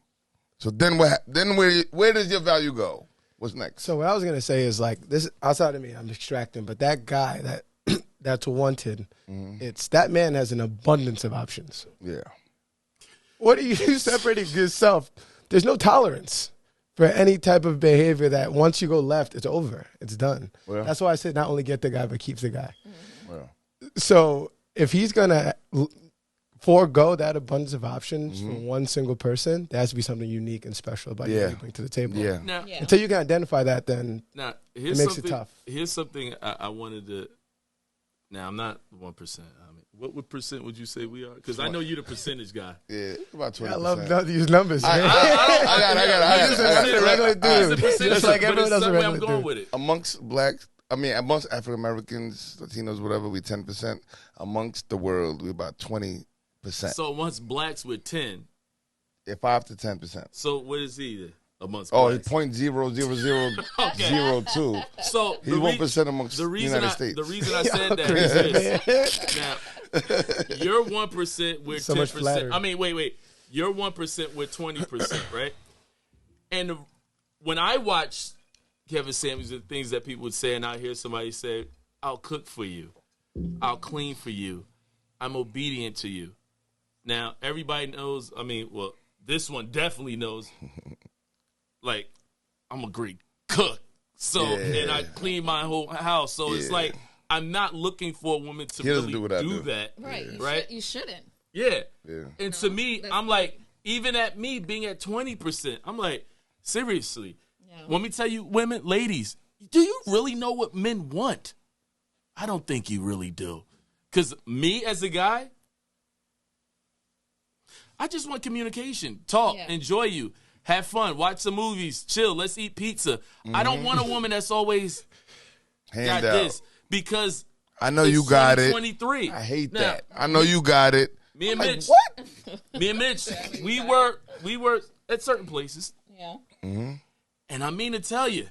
[SPEAKER 2] So then what? Then where does your value go? What's next?
[SPEAKER 4] So what I was gonna say is, like, this outside of me, I'm distracting, but that guy that's wanted, it's that man has an abundance of options.
[SPEAKER 2] Yeah.
[SPEAKER 4] What are you separating yourself? There's no tolerance for any type of behavior that once you go left, it's over. It's done. Well, that's why I said not only get the guy, but keeps the guy. Well. So if he's going to forego that abundance of options from one single person, there has to be something unique and special about you bring to the table.
[SPEAKER 2] Yeah.
[SPEAKER 1] Now,
[SPEAKER 4] until you can identify that, then
[SPEAKER 1] it
[SPEAKER 4] makes it tough.
[SPEAKER 1] Here's something I wanted to... Now, I'm not 1%. I mean, what percent would you say we are? Because I know you're the percentage guy.
[SPEAKER 2] Yeah, about 20%.
[SPEAKER 4] I love these numbers, man.
[SPEAKER 2] I got
[SPEAKER 4] it. A regular dude.
[SPEAKER 1] Just
[SPEAKER 4] like everyone else, a regular
[SPEAKER 1] I'm going
[SPEAKER 4] dude.
[SPEAKER 1] with it.
[SPEAKER 2] Amongst African Americans, Latinos, whatever, we 10%. Amongst the world, we about 20%.
[SPEAKER 1] So once blacks with 10.
[SPEAKER 2] Yeah, 5 to 10%.
[SPEAKER 1] So what is he then? Amongst
[SPEAKER 2] blacks?
[SPEAKER 1] He's
[SPEAKER 2] 0.00002.
[SPEAKER 1] So
[SPEAKER 2] he's 1% amongst the United States.
[SPEAKER 1] The reason I said that is this. Now, you're 1%, we're
[SPEAKER 4] so
[SPEAKER 1] 10%. I mean, wait. you're 1% with 20%, right? And when I watch Kevin Samuels, the things that people would say, and I hear somebody say, I'll cook for you. I'll clean for you. I'm obedient to you. Now, everybody knows, this one definitely knows, like, I'm a great cook. So, and I clean my whole house. So it's like, I'm not looking for a woman to really do that.
[SPEAKER 3] Right. You shouldn't.
[SPEAKER 1] Yeah. And to me, I'm like, even at me being at 20%, I'm like, seriously. Yeah. Let me tell you, women, ladies, do you really know what men want? I don't think you really do. Because me as a guy, I just want communication. Talk, enjoy you, have fun, watch some movies, chill, let's eat pizza. I don't want a woman that's always got this. Because
[SPEAKER 2] I know you got it.
[SPEAKER 1] 23.
[SPEAKER 2] I hate that. I know you got it.
[SPEAKER 1] Me and Mitch.
[SPEAKER 2] What?
[SPEAKER 1] Me and Mitch. We were at certain places.
[SPEAKER 3] Yeah.
[SPEAKER 2] Mm-hmm. And
[SPEAKER 1] I mean to tell you,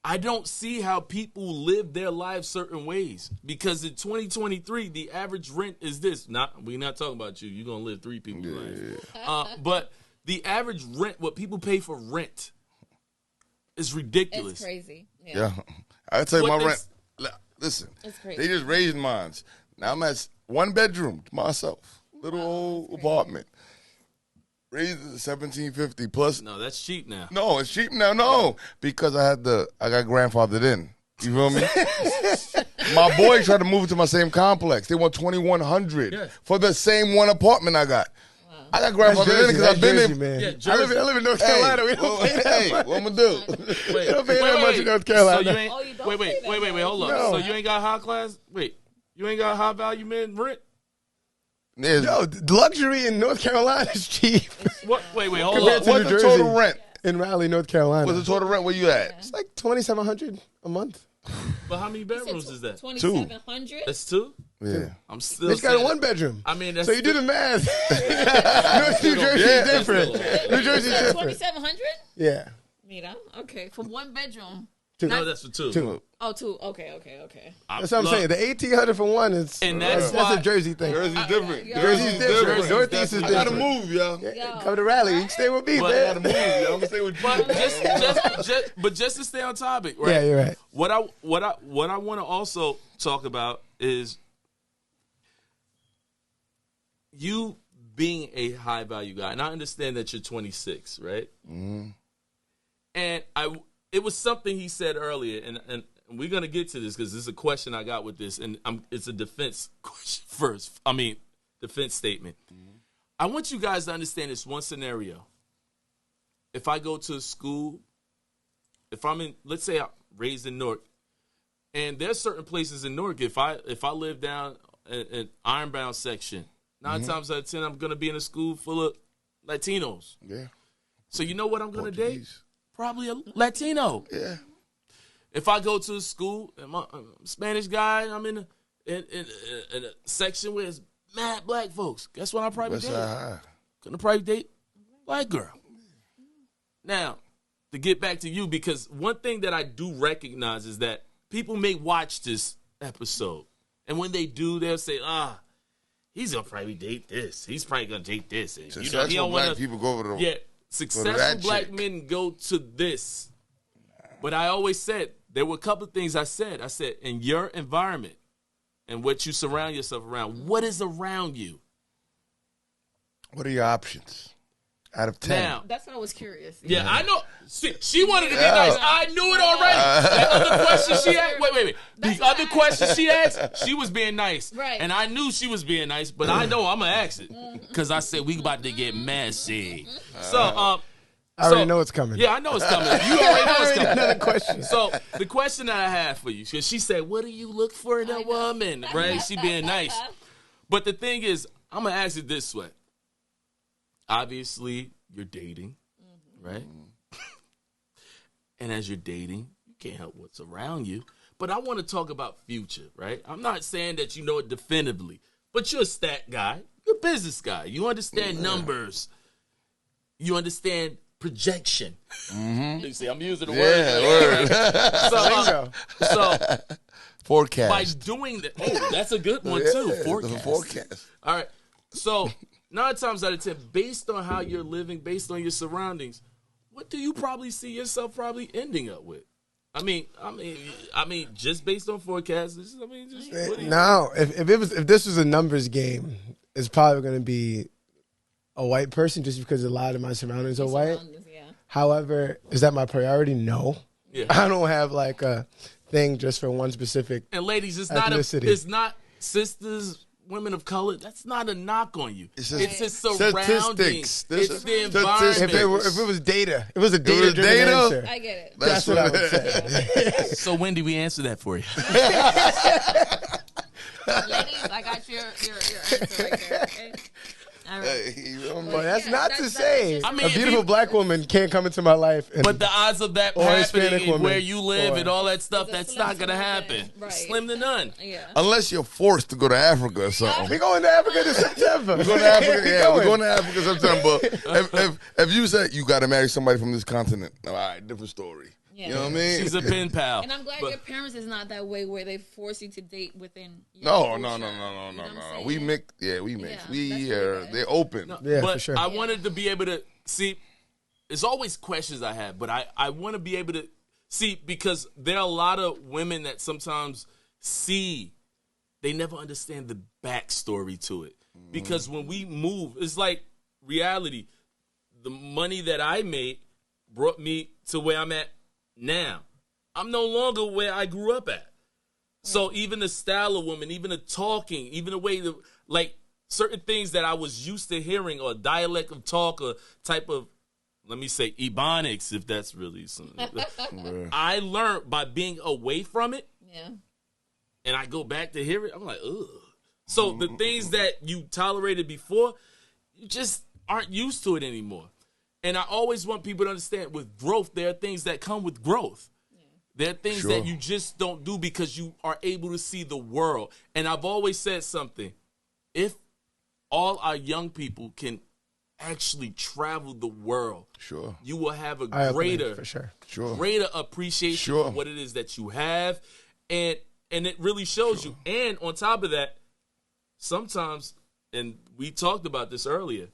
[SPEAKER 1] I don't see how people live their lives certain ways. Because in 2023, the average rent is this. We're not talking about you. You're gonna live 3 people's lives. But the average rent, what people pay for rent, is ridiculous.
[SPEAKER 3] It's crazy.
[SPEAKER 2] Yeah. I tell you, my rent. Listen, they just raised mine. Now I'm at 1 bedroom to myself, little old apartment. Raised to $1,750 plus.
[SPEAKER 1] No, that's cheap now.
[SPEAKER 2] No, it's cheap now. No, because I got grandfathered in. You feel me? My boy tried to move to my same complex. They want $2,100 for the same one apartment I got. I got grandfathered in because I've been in.
[SPEAKER 4] Man.
[SPEAKER 1] Yeah,
[SPEAKER 4] I live in North Carolina. We don't pay that much.
[SPEAKER 2] What I'm gonna do?
[SPEAKER 4] We don't pay that much in North Carolina.
[SPEAKER 1] So you ain't, wait, hold up.
[SPEAKER 4] No.
[SPEAKER 1] So you ain't got high class? Wait, you ain't got high value men rent?
[SPEAKER 4] Yo, luxury in North Carolina is cheap.
[SPEAKER 1] What? Wait, hold
[SPEAKER 4] Compared
[SPEAKER 1] up.
[SPEAKER 4] to
[SPEAKER 2] What's
[SPEAKER 4] New
[SPEAKER 2] the
[SPEAKER 4] Jersey.
[SPEAKER 2] total rent?
[SPEAKER 4] In Raleigh, North Carolina.
[SPEAKER 2] What's the total rent? Where you at?
[SPEAKER 4] It's like $2,700 a month.
[SPEAKER 1] But how many bedrooms is that?
[SPEAKER 3] 2,700.
[SPEAKER 1] That's 2.
[SPEAKER 2] Yeah.
[SPEAKER 1] I'm still.
[SPEAKER 4] It's got a 1 bedroom.
[SPEAKER 1] I mean, that's
[SPEAKER 4] so you do the math. New Jersey is different. New Jersey is different.
[SPEAKER 3] 2,700.
[SPEAKER 4] Yeah.
[SPEAKER 3] Mira, okay, for 1 bedroom.
[SPEAKER 1] No, that's for 2.
[SPEAKER 4] 2.
[SPEAKER 3] Oh, 2. Okay.
[SPEAKER 4] That's what I'm saying. The 1,800 for one is
[SPEAKER 1] that's
[SPEAKER 4] a Jersey thing.
[SPEAKER 2] Jersey's different.
[SPEAKER 4] Jersey's different. Northeast is
[SPEAKER 2] I gotta
[SPEAKER 4] different.
[SPEAKER 2] move, y'all.
[SPEAKER 4] Yeah, come to Raleigh. You can stay with me,
[SPEAKER 2] I
[SPEAKER 4] man.
[SPEAKER 2] gotta move, y'all. I'm gonna stay with you.
[SPEAKER 1] But just to stay on topic, right?
[SPEAKER 4] Yeah, you're right.
[SPEAKER 1] What I want to also talk about is you being a high value guy, and I understand that you're 26, right?
[SPEAKER 2] Mm-hmm.
[SPEAKER 1] And it was something he said earlier, and we're gonna get to this because this is a question I got with this, and it's a defense question first. Defense statement. Mm-hmm. I want you guys to understand this one scenario. If I go to a school, if I'm in, let's say I'm raised in Newark, and there's certain places in Newark, if I live down in Ironbound section, 9 times out of 10, I'm gonna be in a school full of Latinos.
[SPEAKER 2] Yeah.
[SPEAKER 1] So you know what I'm gonna date? Probably a Latino.
[SPEAKER 2] Yeah.
[SPEAKER 1] If I go to a school, I'm a Spanish guy, and I'm in a section where it's mad black folks. Guess what? I'm probably gonna probably date black girl. Now, to get back to you, because one thing that I do recognize is that people may watch this episode, and when they do, they'll say, he's gonna probably date this. He's probably gonna date this. And,
[SPEAKER 2] Successful
[SPEAKER 1] he don't
[SPEAKER 2] black
[SPEAKER 1] wanna,
[SPEAKER 2] people go over the
[SPEAKER 1] successful black men go to this. But I always said, there were a couple of things I said. I said, in your environment and what you surround yourself around, what is around you?
[SPEAKER 2] What are your options out of 10?
[SPEAKER 1] Now,
[SPEAKER 3] That's what I was curious.
[SPEAKER 1] yeah, I know. She wanted to be nice. I knew it already. That other question she asked, wait. The other question she asked, she was being nice.
[SPEAKER 3] Right.
[SPEAKER 1] And I knew she was being nice, but I know I'm going to ask it. Because I said, we about to get messy. So,
[SPEAKER 4] I already know it's coming.
[SPEAKER 1] Yeah, I know it's coming. You already know it's coming.
[SPEAKER 4] Another question.
[SPEAKER 1] So the question that I have for you, because she said, what do you look for in a woman? Right? She being nice. But the thing is, I'm going to ask it this way. Obviously, you're dating, right? And as you're dating, you can't help what's around you. But I want to talk about future, right? I'm not saying that you know it definitively, but you're a stat guy. You're a business guy. You understand numbers. You understand projection. You see, I'm using the word. So
[SPEAKER 2] forecast.
[SPEAKER 1] by doing that, that's a good one too.
[SPEAKER 2] Forecast.
[SPEAKER 1] All right. So 9 times out of 10, based on how you're living, based on your surroundings, what do you probably see yourself probably ending up with? I mean, just based on forecasts.
[SPEAKER 4] Now, if this was a numbers game, it's probably going to be a white person just because a lot of my surroundings are white.
[SPEAKER 3] Yeah.
[SPEAKER 4] However, is that my priority? No.
[SPEAKER 1] Yeah.
[SPEAKER 4] I don't have like a thing just for one specific
[SPEAKER 1] And ladies, it's
[SPEAKER 4] ethnicity.
[SPEAKER 1] not sisters, women of color. That's not a knock on you. It's just
[SPEAKER 2] Statistics.
[SPEAKER 1] surroundings. It's the environment.
[SPEAKER 4] If it was data, if it was a data-driven answer,
[SPEAKER 3] I get it.
[SPEAKER 4] that's what I would say.
[SPEAKER 1] So Wendy, we answer that for you.
[SPEAKER 3] Ladies, I got your answer right there. Okay? All right.
[SPEAKER 4] But that's not to say
[SPEAKER 1] I mean,
[SPEAKER 4] a
[SPEAKER 1] if
[SPEAKER 4] beautiful
[SPEAKER 1] you-
[SPEAKER 4] black woman can't come into my life. And,
[SPEAKER 1] But the odds of that
[SPEAKER 4] Or Hispanic
[SPEAKER 1] happening
[SPEAKER 4] woman.
[SPEAKER 1] where you live
[SPEAKER 4] Or-
[SPEAKER 1] and all that stuff,
[SPEAKER 3] It's a
[SPEAKER 1] that's
[SPEAKER 3] slim
[SPEAKER 1] not going to
[SPEAKER 3] to
[SPEAKER 1] happen.
[SPEAKER 3] nothing. Right.
[SPEAKER 1] Slim to none.
[SPEAKER 3] Yeah.
[SPEAKER 2] Unless you're forced to go to Africa or something.
[SPEAKER 4] we going to Africa this September.
[SPEAKER 2] We're going to Africa. Yeah, we're going to Africa September. If you said you got to marry somebody from this continent, all right, different story.
[SPEAKER 3] Yeah.
[SPEAKER 2] You know what I mean?
[SPEAKER 1] She's a pen pal.
[SPEAKER 3] And I'm glad your parents is not that way where they force you to date within. Your
[SPEAKER 2] No.
[SPEAKER 3] culture. You know what I'm saying?
[SPEAKER 2] We mix. Yeah, we mix.
[SPEAKER 3] Yeah,
[SPEAKER 2] We
[SPEAKER 3] that's really good.
[SPEAKER 2] they're open.
[SPEAKER 4] Yeah,
[SPEAKER 1] but
[SPEAKER 4] for sure.
[SPEAKER 1] I wanted to be able to see. There's always questions I have, but I want to be able to see because there are a lot of women that sometimes see they never understand the backstory to it. Because when we move, it's like reality. The money that I made brought me to where I'm at now. I'm no longer where I grew up at. So even the style of woman, even the talking, even the way the like certain things that I was used to hearing or dialect of talk or type of, let me say, ebonics, if that's really something. I learned by being away from it,
[SPEAKER 3] Yeah.
[SPEAKER 1] and I go back to hear it. I'm like, ugh. So the things that you tolerated before, you just aren't used to it anymore. And I always want people to understand with growth, there are things that come with growth. There are things
[SPEAKER 2] Sure.
[SPEAKER 1] that you just don't do because you are able to see the world. And I've always said something. If all our young people can actually travel the world,
[SPEAKER 2] Sure.
[SPEAKER 1] you will have a
[SPEAKER 4] Eye-opening,
[SPEAKER 1] greater,
[SPEAKER 4] for sure.
[SPEAKER 2] Sure.
[SPEAKER 1] greater appreciation
[SPEAKER 2] Sure.
[SPEAKER 1] of what it is that you have. And it really shows you. And on top of that, sometimes, and we talked about this earlier,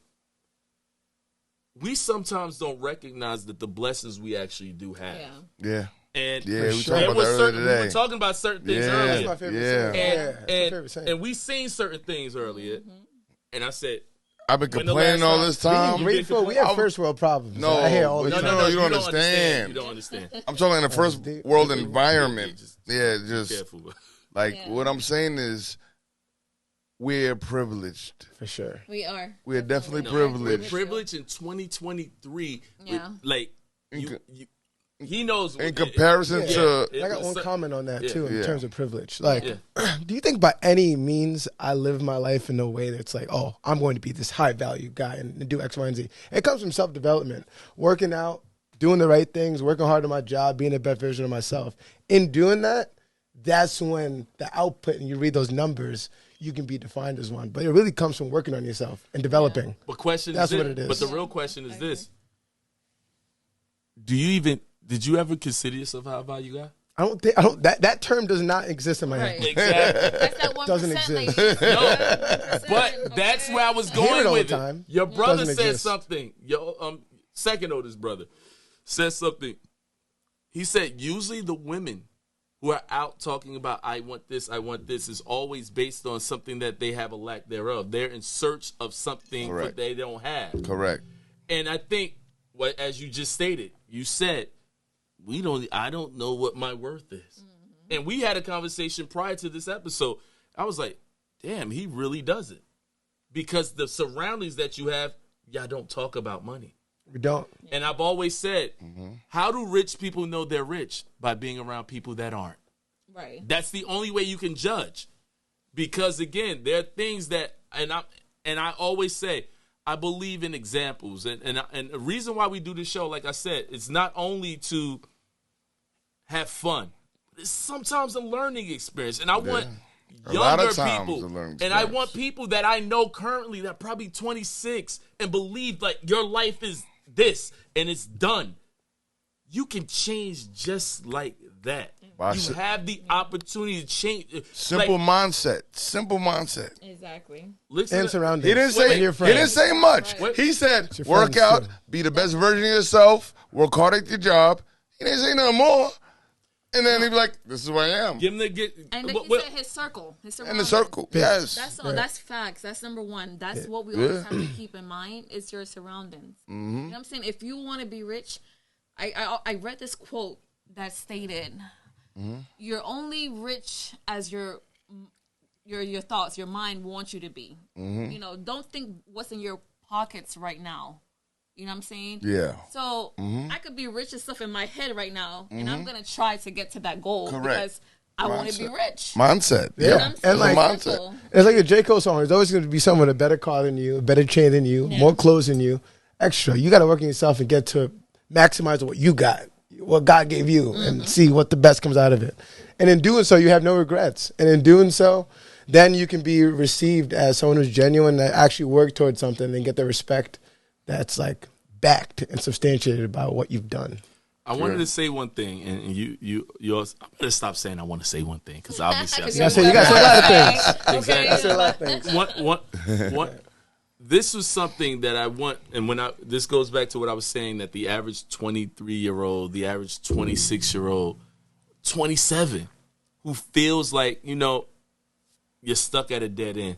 [SPEAKER 1] we sometimes don't recognize that the blessings we actually do have.
[SPEAKER 3] Yeah.
[SPEAKER 2] Yeah.
[SPEAKER 1] And
[SPEAKER 2] Yeah, we
[SPEAKER 4] sure.
[SPEAKER 2] talked
[SPEAKER 1] there
[SPEAKER 2] about
[SPEAKER 1] was
[SPEAKER 2] that
[SPEAKER 1] certain,
[SPEAKER 2] earlier
[SPEAKER 1] we were
[SPEAKER 2] today.
[SPEAKER 1] talking about certain things
[SPEAKER 2] Yeah.
[SPEAKER 1] earlier.
[SPEAKER 4] That's my favorite
[SPEAKER 2] Yeah.
[SPEAKER 4] saying.
[SPEAKER 1] And,
[SPEAKER 4] That's my favorite saying.
[SPEAKER 1] and we seen certain things earlier. And I said,
[SPEAKER 2] I've been
[SPEAKER 1] When the
[SPEAKER 2] complaining
[SPEAKER 1] last
[SPEAKER 2] all
[SPEAKER 1] time-
[SPEAKER 2] this
[SPEAKER 4] Being
[SPEAKER 2] time.
[SPEAKER 4] grateful, we have first world problems.
[SPEAKER 2] No,
[SPEAKER 4] I hear all the
[SPEAKER 2] but
[SPEAKER 4] time.
[SPEAKER 2] No, you don't understand.
[SPEAKER 1] You don't understand.
[SPEAKER 2] I'm talking in a first
[SPEAKER 4] deep.
[SPEAKER 2] world environment.
[SPEAKER 1] Just
[SPEAKER 2] Yeah, just
[SPEAKER 1] careful.
[SPEAKER 2] like
[SPEAKER 3] Yeah.
[SPEAKER 2] what I'm saying is we're privileged.
[SPEAKER 4] For sure.
[SPEAKER 3] We are.
[SPEAKER 2] We're definitely
[SPEAKER 1] No,
[SPEAKER 2] privileged.
[SPEAKER 1] Privilege in 2023.
[SPEAKER 3] Yeah.
[SPEAKER 1] Like, he knows.
[SPEAKER 2] In comparison
[SPEAKER 1] Yeah.
[SPEAKER 2] to
[SPEAKER 1] It
[SPEAKER 4] I got
[SPEAKER 1] was
[SPEAKER 4] one comment on that
[SPEAKER 1] yeah.
[SPEAKER 4] too, in
[SPEAKER 2] Yeah.
[SPEAKER 4] terms of privilege. Like,
[SPEAKER 1] Yeah.
[SPEAKER 4] do you think by any means I live my life in a way that's like, oh, I'm going to be this high value guy and do X, Y, and Z? It comes from self development, working out, doing the right things, working hard on my job, being the best version of myself. In doing that, that's when the output and you read those numbers, you can be defined as one. But it really comes from working on yourself and developing.
[SPEAKER 1] But question
[SPEAKER 4] That's
[SPEAKER 1] is
[SPEAKER 4] what
[SPEAKER 1] this,
[SPEAKER 4] it is.
[SPEAKER 1] But the real question is this: did you ever consider yourself a high value guy?
[SPEAKER 4] That term does not exist in my head.
[SPEAKER 3] Right.
[SPEAKER 1] Exactly.
[SPEAKER 3] That's that 1%.
[SPEAKER 4] Doesn't
[SPEAKER 3] ladies.
[SPEAKER 4] exist.
[SPEAKER 1] No, but that's where I was
[SPEAKER 4] Hear it
[SPEAKER 1] going
[SPEAKER 4] all
[SPEAKER 1] with
[SPEAKER 4] the
[SPEAKER 1] it.
[SPEAKER 4] time.
[SPEAKER 1] Your brother
[SPEAKER 4] Doesn't
[SPEAKER 1] said
[SPEAKER 4] exist.
[SPEAKER 1] something. Your second oldest brother said something. He said usually the women who are out talking about I want this is always based on something that they have a lack thereof. They're in search of something that
[SPEAKER 2] Correct.
[SPEAKER 1] they don't have.
[SPEAKER 2] Correct.
[SPEAKER 1] And I think what as you just stated, you said I don't know what my worth is. And we had a conversation prior to this episode. I was like, damn, he really doesn't. Because the surroundings that you have, y'all don't talk about money.
[SPEAKER 4] We don't.
[SPEAKER 1] And I've always said, how do rich people know they're rich? By being around people that aren't.
[SPEAKER 3] Right.
[SPEAKER 1] That's the only way you can judge. Because again, there are things that, and I always say, I believe in examples. And the reason why we do this show, like I said, it's not only to have fun. It's sometimes a learning experience. And I want
[SPEAKER 2] A lot
[SPEAKER 1] younger
[SPEAKER 2] of times
[SPEAKER 1] people.
[SPEAKER 2] a learning
[SPEAKER 1] And I
[SPEAKER 2] experience.
[SPEAKER 1] want people that I know currently that are probably 26 and believe like your life is this and it's done. You can change just like that. You have the opportunity to change.
[SPEAKER 2] Simple mindset. Simple mindset.
[SPEAKER 3] Exactly.
[SPEAKER 4] And surroundings.
[SPEAKER 2] He didn't say much.
[SPEAKER 3] Right.
[SPEAKER 2] He said,
[SPEAKER 4] your
[SPEAKER 2] work
[SPEAKER 4] friends,
[SPEAKER 2] out,
[SPEAKER 4] too.
[SPEAKER 2] be the best version of yourself, work hard at your job. He didn't say nothing more. And then he'd be like, this is who I am.
[SPEAKER 1] Give him the get.
[SPEAKER 3] And like he said, his circle. His
[SPEAKER 2] In the
[SPEAKER 3] surroundings.
[SPEAKER 2] circle. Yes.
[SPEAKER 3] That's all. That's facts. That's number one. That's what we always have to keep in mind is your surroundings. You know what I'm saying? If you want to be rich, I read this quote that stated, "You're only rich as your thoughts, your mind wants you to be. You know, don't think what's in your pockets right now. You know what I'm saying?
[SPEAKER 2] Yeah.
[SPEAKER 3] So I could be rich and stuff in my head right now, and I'm gonna try to get to that goal because I want to be rich.
[SPEAKER 2] Mindset.
[SPEAKER 3] You know what
[SPEAKER 2] Yeah.
[SPEAKER 3] I'm saying?
[SPEAKER 2] And like mindset.
[SPEAKER 3] Simple.
[SPEAKER 4] It's like a J. Cole song. There's always going to be someone with a better car than you, a better chain than you, more clothes than you, extra. You got to work on yourself and get to maximize what you got, what God gave you, and see what the best comes out of it. And in doing so, you have no regrets. And in doing so, then you can be received as someone who's genuine, that actually worked towards something and get the respect that's like backed and substantiated by what you've done.
[SPEAKER 1] I wanted to say one thing, and yours. I'm gonna stop saying I want to say one thing because obviously I
[SPEAKER 4] You got
[SPEAKER 1] said
[SPEAKER 4] to say a lot of things.
[SPEAKER 1] exactly.
[SPEAKER 4] You say a lot of things.
[SPEAKER 1] This was something that I want, and this goes back to what I was saying, that the average 23-year-old, the average 26-year-old, 27, who feels like, you're stuck at a dead end.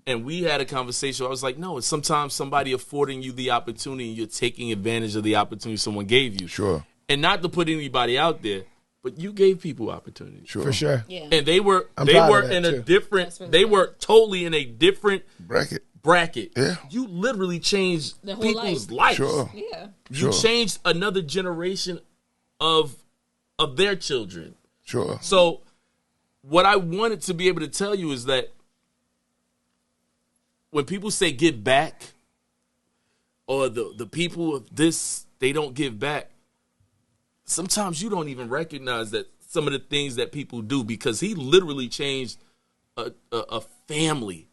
[SPEAKER 1] And we had a conversation. I was like, no, it's sometimes somebody affording you the opportunity, and you're taking advantage of the opportunity someone gave you.
[SPEAKER 2] Sure.
[SPEAKER 1] And not to put anybody out there, but you gave people opportunity.
[SPEAKER 2] Sure.
[SPEAKER 4] For sure.
[SPEAKER 3] Yeah.
[SPEAKER 1] And they were
[SPEAKER 4] I'm proud of that,
[SPEAKER 1] in a
[SPEAKER 4] too.
[SPEAKER 1] different,
[SPEAKER 3] really
[SPEAKER 1] they
[SPEAKER 3] good.
[SPEAKER 1] were totally in a different bracket.
[SPEAKER 2] Yeah.
[SPEAKER 1] You literally changed
[SPEAKER 3] Their whole
[SPEAKER 1] people's lives.
[SPEAKER 2] Sure.
[SPEAKER 3] Yeah.
[SPEAKER 1] You
[SPEAKER 2] Sure.
[SPEAKER 1] changed another generation of their children.
[SPEAKER 2] Sure.
[SPEAKER 1] So what I wanted to be able to tell you is that when people say give back, or the people of this, they don't give back, sometimes you don't even recognize that some of the things that people do, because he literally changed a family.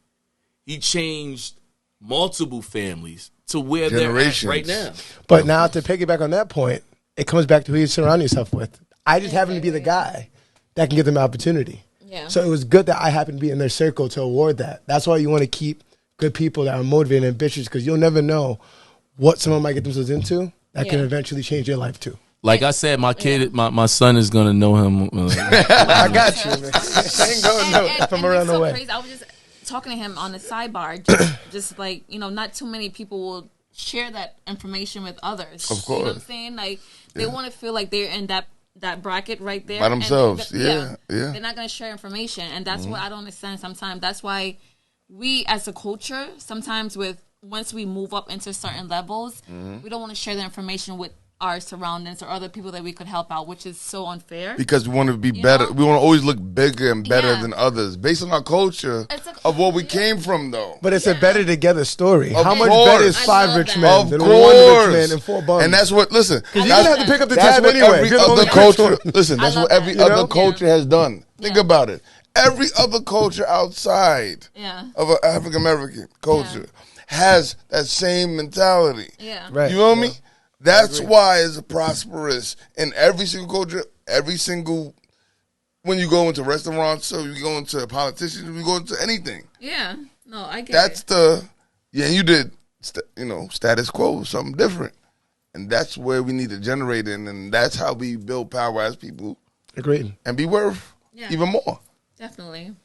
[SPEAKER 1] He changed multiple families to where they're at right now.
[SPEAKER 4] But now to piggyback on that point, it comes back to who you surround yourself with. I just happen to be the guy that can give them opportunity.
[SPEAKER 3] Yeah.
[SPEAKER 4] So it was good that I happened to be in their circle to award that. That's why you want to keep good people that are motivated and ambitious, because you'll never know what someone might get themselves into that can eventually change your life too.
[SPEAKER 1] Like I said, my kid, my son is gonna know him.
[SPEAKER 4] I got you, man. Ain't going from around the way.
[SPEAKER 3] Crazy. I was just talking to him on the sidebar, just like, not too many people will share that information with others.
[SPEAKER 2] Of course.
[SPEAKER 3] You know what I'm saying? Like, they want to feel like they're in that bracket right there.
[SPEAKER 2] By themselves.
[SPEAKER 3] And
[SPEAKER 2] Yeah.
[SPEAKER 3] They're not going to share information. And that's what I don't understand sometimes. That's why we as a culture, sometimes once we move up into certain levels, we don't want to share the information with our surroundings or other people that we could help out, which is so unfair.
[SPEAKER 2] Because we want to be better. We want to always look bigger and better
[SPEAKER 3] Yeah.
[SPEAKER 2] than others based on our culture of what we came from, though.
[SPEAKER 4] But it's a better together story.
[SPEAKER 2] Of
[SPEAKER 4] How much
[SPEAKER 2] course.
[SPEAKER 4] better is
[SPEAKER 3] I
[SPEAKER 4] 5
[SPEAKER 3] love
[SPEAKER 4] rich
[SPEAKER 3] that.
[SPEAKER 4] men
[SPEAKER 2] Of
[SPEAKER 4] than
[SPEAKER 2] course.
[SPEAKER 4] 1 rich man and 4 bums?
[SPEAKER 2] And that's what, listen.
[SPEAKER 4] You're
[SPEAKER 2] that's-
[SPEAKER 4] gonna have to pick up the
[SPEAKER 2] that's
[SPEAKER 4] tab
[SPEAKER 2] what
[SPEAKER 4] anyway.
[SPEAKER 2] every
[SPEAKER 4] You're the
[SPEAKER 2] other
[SPEAKER 4] only
[SPEAKER 2] culture,
[SPEAKER 4] rich one.
[SPEAKER 2] listen, that's
[SPEAKER 3] I
[SPEAKER 2] what
[SPEAKER 3] love
[SPEAKER 2] every
[SPEAKER 3] that.
[SPEAKER 2] other
[SPEAKER 3] Yeah.
[SPEAKER 2] culture has done. Think about it. Every other culture outside
[SPEAKER 3] Yeah.
[SPEAKER 2] of an African American culture has that same mentality.
[SPEAKER 3] Yeah.
[SPEAKER 4] Right.
[SPEAKER 2] You know what I mean? That's why it's prosperous in every single culture, when you go into restaurants, so you go into politicians, you go into anything.
[SPEAKER 3] Yeah. No, I get
[SPEAKER 2] That's
[SPEAKER 3] it.
[SPEAKER 2] you did, status quo, something different. And that's where we need to generate in, and that's how we build power as people
[SPEAKER 4] Agreed.
[SPEAKER 2] and be worth even more.
[SPEAKER 3] Definitely.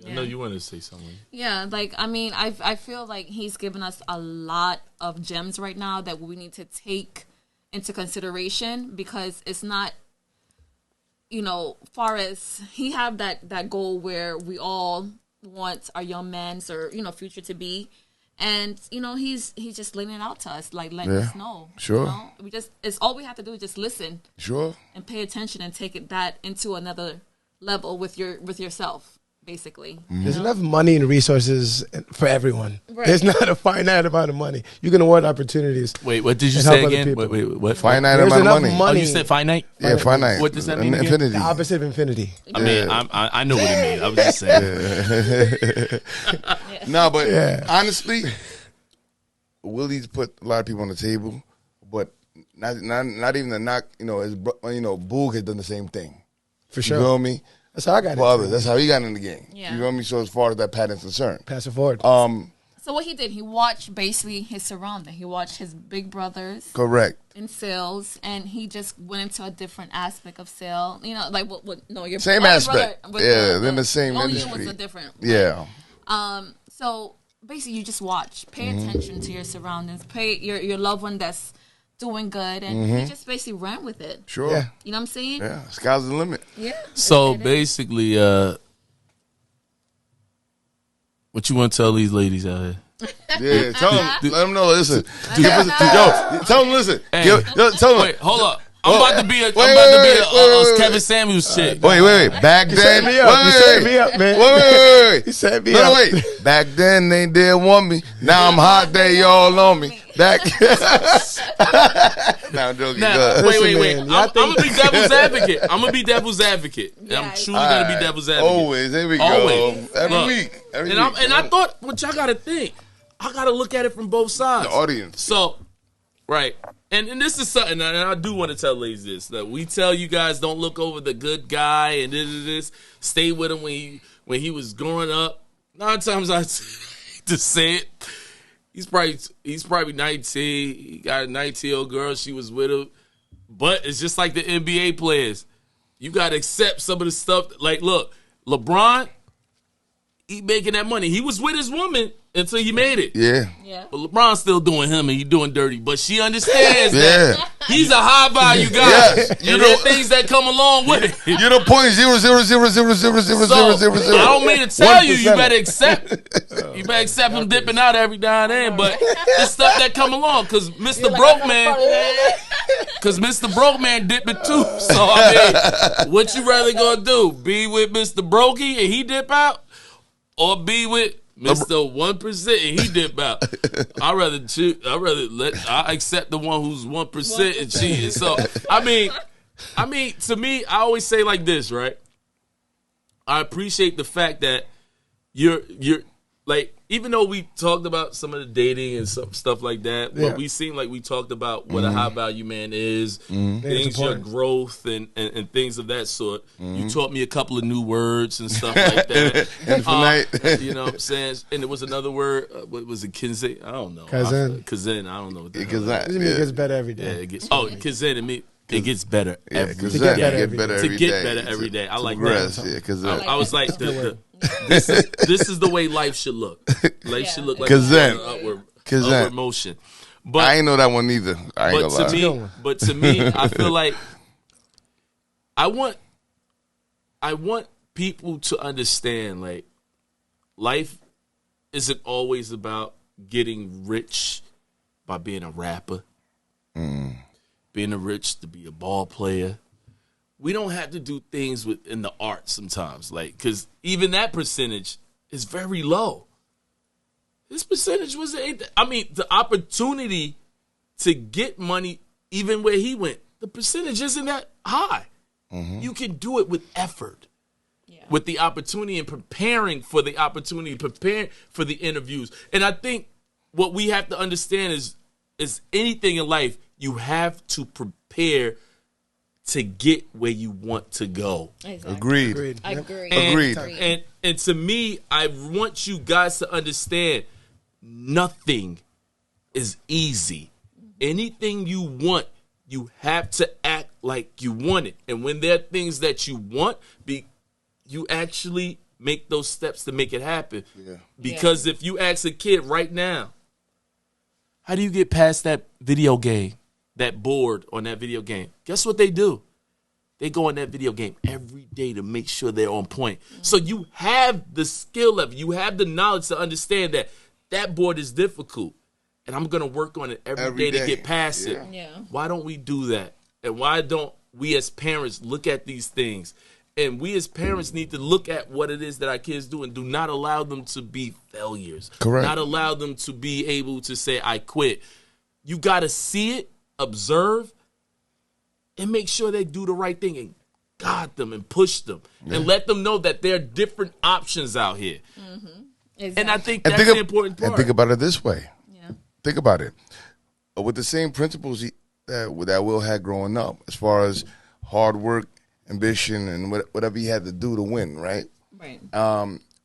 [SPEAKER 1] I know you wanted to say something.
[SPEAKER 3] Yeah, I feel like he's given us a lot of gems right now that we need to take into consideration, because it's not, far as he have that goal where we all want our young men's or future to be, and he's just laying it out to us, like letting us know.
[SPEAKER 2] Sure.
[SPEAKER 3] It's all we have to do is just listen
[SPEAKER 2] Sure.
[SPEAKER 3] and pay attention and take that into another level with yourself. Basically,
[SPEAKER 4] There's enough money and resources for everyone.
[SPEAKER 3] Right.
[SPEAKER 4] There's not a finite amount of money. You can award opportunities.
[SPEAKER 1] Wait, what did you
[SPEAKER 4] And
[SPEAKER 1] say
[SPEAKER 4] help other
[SPEAKER 1] again?
[SPEAKER 4] people.
[SPEAKER 1] Wait, what?
[SPEAKER 2] Finite
[SPEAKER 4] There's
[SPEAKER 2] amount of
[SPEAKER 4] enough
[SPEAKER 2] money.
[SPEAKER 1] Oh, you said finite?
[SPEAKER 2] Yeah, finite.
[SPEAKER 1] What does that mean again?
[SPEAKER 2] Infinity.
[SPEAKER 4] The opposite of infinity.
[SPEAKER 1] I mean, I know what it means. I was just saying.
[SPEAKER 2] No, but honestly, Willie's put a lot of people on the table, but not even to knock. Boog has done the same thing.
[SPEAKER 4] For sure.
[SPEAKER 2] You feel me?
[SPEAKER 4] That's how I got
[SPEAKER 2] For
[SPEAKER 4] it.
[SPEAKER 2] others. That's how he got in the game.
[SPEAKER 3] Yeah.
[SPEAKER 2] You feel me? So as far as that pattern's concerned.
[SPEAKER 4] Pass it forward.
[SPEAKER 3] So what he did, he watched basically his surrounding. He watched his big brothers
[SPEAKER 2] Correct.
[SPEAKER 3] in sales, and he just went into a different aspect of sale. You know, like your
[SPEAKER 2] Same
[SPEAKER 3] older
[SPEAKER 2] aspect.
[SPEAKER 3] brother with
[SPEAKER 2] Yeah, in the same
[SPEAKER 3] only
[SPEAKER 2] industry.
[SPEAKER 3] was a different.
[SPEAKER 2] Yeah.
[SPEAKER 3] So basically, you just watch, pay attention to your surroundings, pay your loved one that's doing good, and he just basically ran with it.
[SPEAKER 2] Sure.
[SPEAKER 4] Yeah.
[SPEAKER 3] You know what I'm saying?
[SPEAKER 2] Yeah. Sky's the limit.
[SPEAKER 3] Yeah.
[SPEAKER 1] So
[SPEAKER 3] It is.
[SPEAKER 1] basically, what you want to tell these ladies out here?
[SPEAKER 2] Yeah. Tell them. Let them know. Listen.
[SPEAKER 3] Dude.
[SPEAKER 2] Give us, yo, tell them. Listen.
[SPEAKER 1] Hey.
[SPEAKER 2] Tell them.
[SPEAKER 1] Wait, hold up. I'm
[SPEAKER 2] Whoa.
[SPEAKER 1] about to be a
[SPEAKER 2] Wait.
[SPEAKER 1] Kevin Samuels chick.
[SPEAKER 2] Wait. Back
[SPEAKER 4] You
[SPEAKER 2] then.
[SPEAKER 4] set me up. You set me up, man.
[SPEAKER 2] Wait.
[SPEAKER 4] You set me
[SPEAKER 2] No,
[SPEAKER 4] up.
[SPEAKER 2] wait. Back then they didn't want me. Now I'm hot. They all on me. Back. Now I'm joking.
[SPEAKER 1] Now,
[SPEAKER 2] Good.
[SPEAKER 1] wait.
[SPEAKER 4] Listen, man,
[SPEAKER 1] I'm gonna be devil's advocate. I'm gonna be devil's advocate.
[SPEAKER 3] Yeah.
[SPEAKER 1] I'm truly gonna be devil's advocate.
[SPEAKER 2] Always. Here we go.
[SPEAKER 1] Always.
[SPEAKER 2] Every
[SPEAKER 1] Look,
[SPEAKER 2] week. Every
[SPEAKER 1] And
[SPEAKER 2] week.
[SPEAKER 1] I thought, what y'all gotta think, I gotta look at it from both sides.
[SPEAKER 2] The audience.
[SPEAKER 1] So, right. And this is something, and I do want to tell ladies this, that we tell you guys don't look over the good guy and this. Stay with him when he was growing up. 9 times I to say it, he's probably 19. He got a 19-year-old girl. She was with him. But it's just like the NBA players. You got to accept some of the stuff. Like, look, LeBron, he making that money. He was with his woman until he made it.
[SPEAKER 2] Yeah.
[SPEAKER 3] Yeah.
[SPEAKER 1] But LeBron's still doing him and he doing dirty. But she understands
[SPEAKER 2] Yeah.
[SPEAKER 1] that he's a high value guy.
[SPEAKER 2] Yes.
[SPEAKER 1] And there are things that come along with it.
[SPEAKER 2] You're the point zero zero zero zero zero zero
[SPEAKER 1] So,
[SPEAKER 2] zero zero.
[SPEAKER 1] I don't mean to tell you, you
[SPEAKER 2] 1%.
[SPEAKER 1] better accept him dipping out every now and then, but the stuff that come along, because Mr. Broke Man dipping too. So I mean, what you rather gonna do? Be with Mr. Brokey and he dip out, or be with Mr. 1% and he dip out? I accept the one who's 1% and cheating. So I mean, to me, I always say like this, right? I appreciate the fact that you're like, even though we talked about some of the dating and some stuff like that,
[SPEAKER 4] Yeah.
[SPEAKER 1] but we seem like we talked about what a high value man is,
[SPEAKER 4] It's
[SPEAKER 1] things, your
[SPEAKER 4] important.
[SPEAKER 1] growth and things of that sort. You taught me a couple of new words and stuff like that.
[SPEAKER 2] Infinite.
[SPEAKER 1] You know what I'm saying? And there was another word, what was it, Kinze? I don't know.
[SPEAKER 4] Kaizen.
[SPEAKER 1] Kaizen, I don't know what that
[SPEAKER 2] Because
[SPEAKER 1] is.
[SPEAKER 2] that.
[SPEAKER 4] This means it gets better every
[SPEAKER 1] Yeah,
[SPEAKER 4] day.
[SPEAKER 1] it gets, Kaizen, it gets better every
[SPEAKER 2] Because
[SPEAKER 1] day.
[SPEAKER 4] get
[SPEAKER 2] that
[SPEAKER 4] better
[SPEAKER 2] get
[SPEAKER 4] every
[SPEAKER 2] better
[SPEAKER 1] day.
[SPEAKER 2] every
[SPEAKER 1] To get
[SPEAKER 2] day.
[SPEAKER 1] better every day. I
[SPEAKER 2] To
[SPEAKER 1] like
[SPEAKER 2] progress,
[SPEAKER 1] that.
[SPEAKER 2] yeah, because
[SPEAKER 1] I was like, this is the way life should look. Life should look like
[SPEAKER 2] Kaizen.
[SPEAKER 1] upward
[SPEAKER 2] Kaizen.
[SPEAKER 1] motion. But
[SPEAKER 2] I ain't know that one either. I ain't gonna lie.
[SPEAKER 1] But to me, I feel like I want people to understand, like, life isn't always about getting rich by being a rapper, being a rich to be a ball player. We don't have to do things within the arts sometimes, like, because even that percentage is very low. This percentage the opportunity to get money, even where he went, the percentage isn't that high. You can do it with effort, with the opportunity and preparing for the opportunity, preparing for the interviews. And I think what we have to understand is anything in life, you have to prepare to get where you want to go.
[SPEAKER 3] Exactly.
[SPEAKER 2] Agreed.
[SPEAKER 3] I agree.
[SPEAKER 2] Agreed.
[SPEAKER 1] And to me, I want you guys to understand, nothing is easy. Anything you want, you have to act like you want it. And when there are things that you want, you actually make those steps to make it happen.
[SPEAKER 2] Yeah.
[SPEAKER 1] Because if you ask a kid right now, how do you get past that video game, that board on that video game? Guess what they do? They go on that video game every day to make sure they're on point. So you have the skill level, you have the knowledge to understand that board is difficult, and I'm going to work on it every day to get past it.
[SPEAKER 3] Yeah.
[SPEAKER 1] Why don't we do that? And why don't we as parents look at these things? And we as parents need to look at what it is that our kids do and do not allow them to be failures.
[SPEAKER 2] Correct.
[SPEAKER 1] Not allow them to be able to say, I quit. You got to see it, observe, and make sure they do the right thing and guide them and push them and let them know that there are different options out here.
[SPEAKER 3] Exactly.
[SPEAKER 1] And I think that's the important part.
[SPEAKER 2] And think about it this way.
[SPEAKER 3] Yeah.
[SPEAKER 2] Think about it. With the same principles that Will had growing up, as far as hard work ambition and whatever he had to do to win, right?
[SPEAKER 3] Right.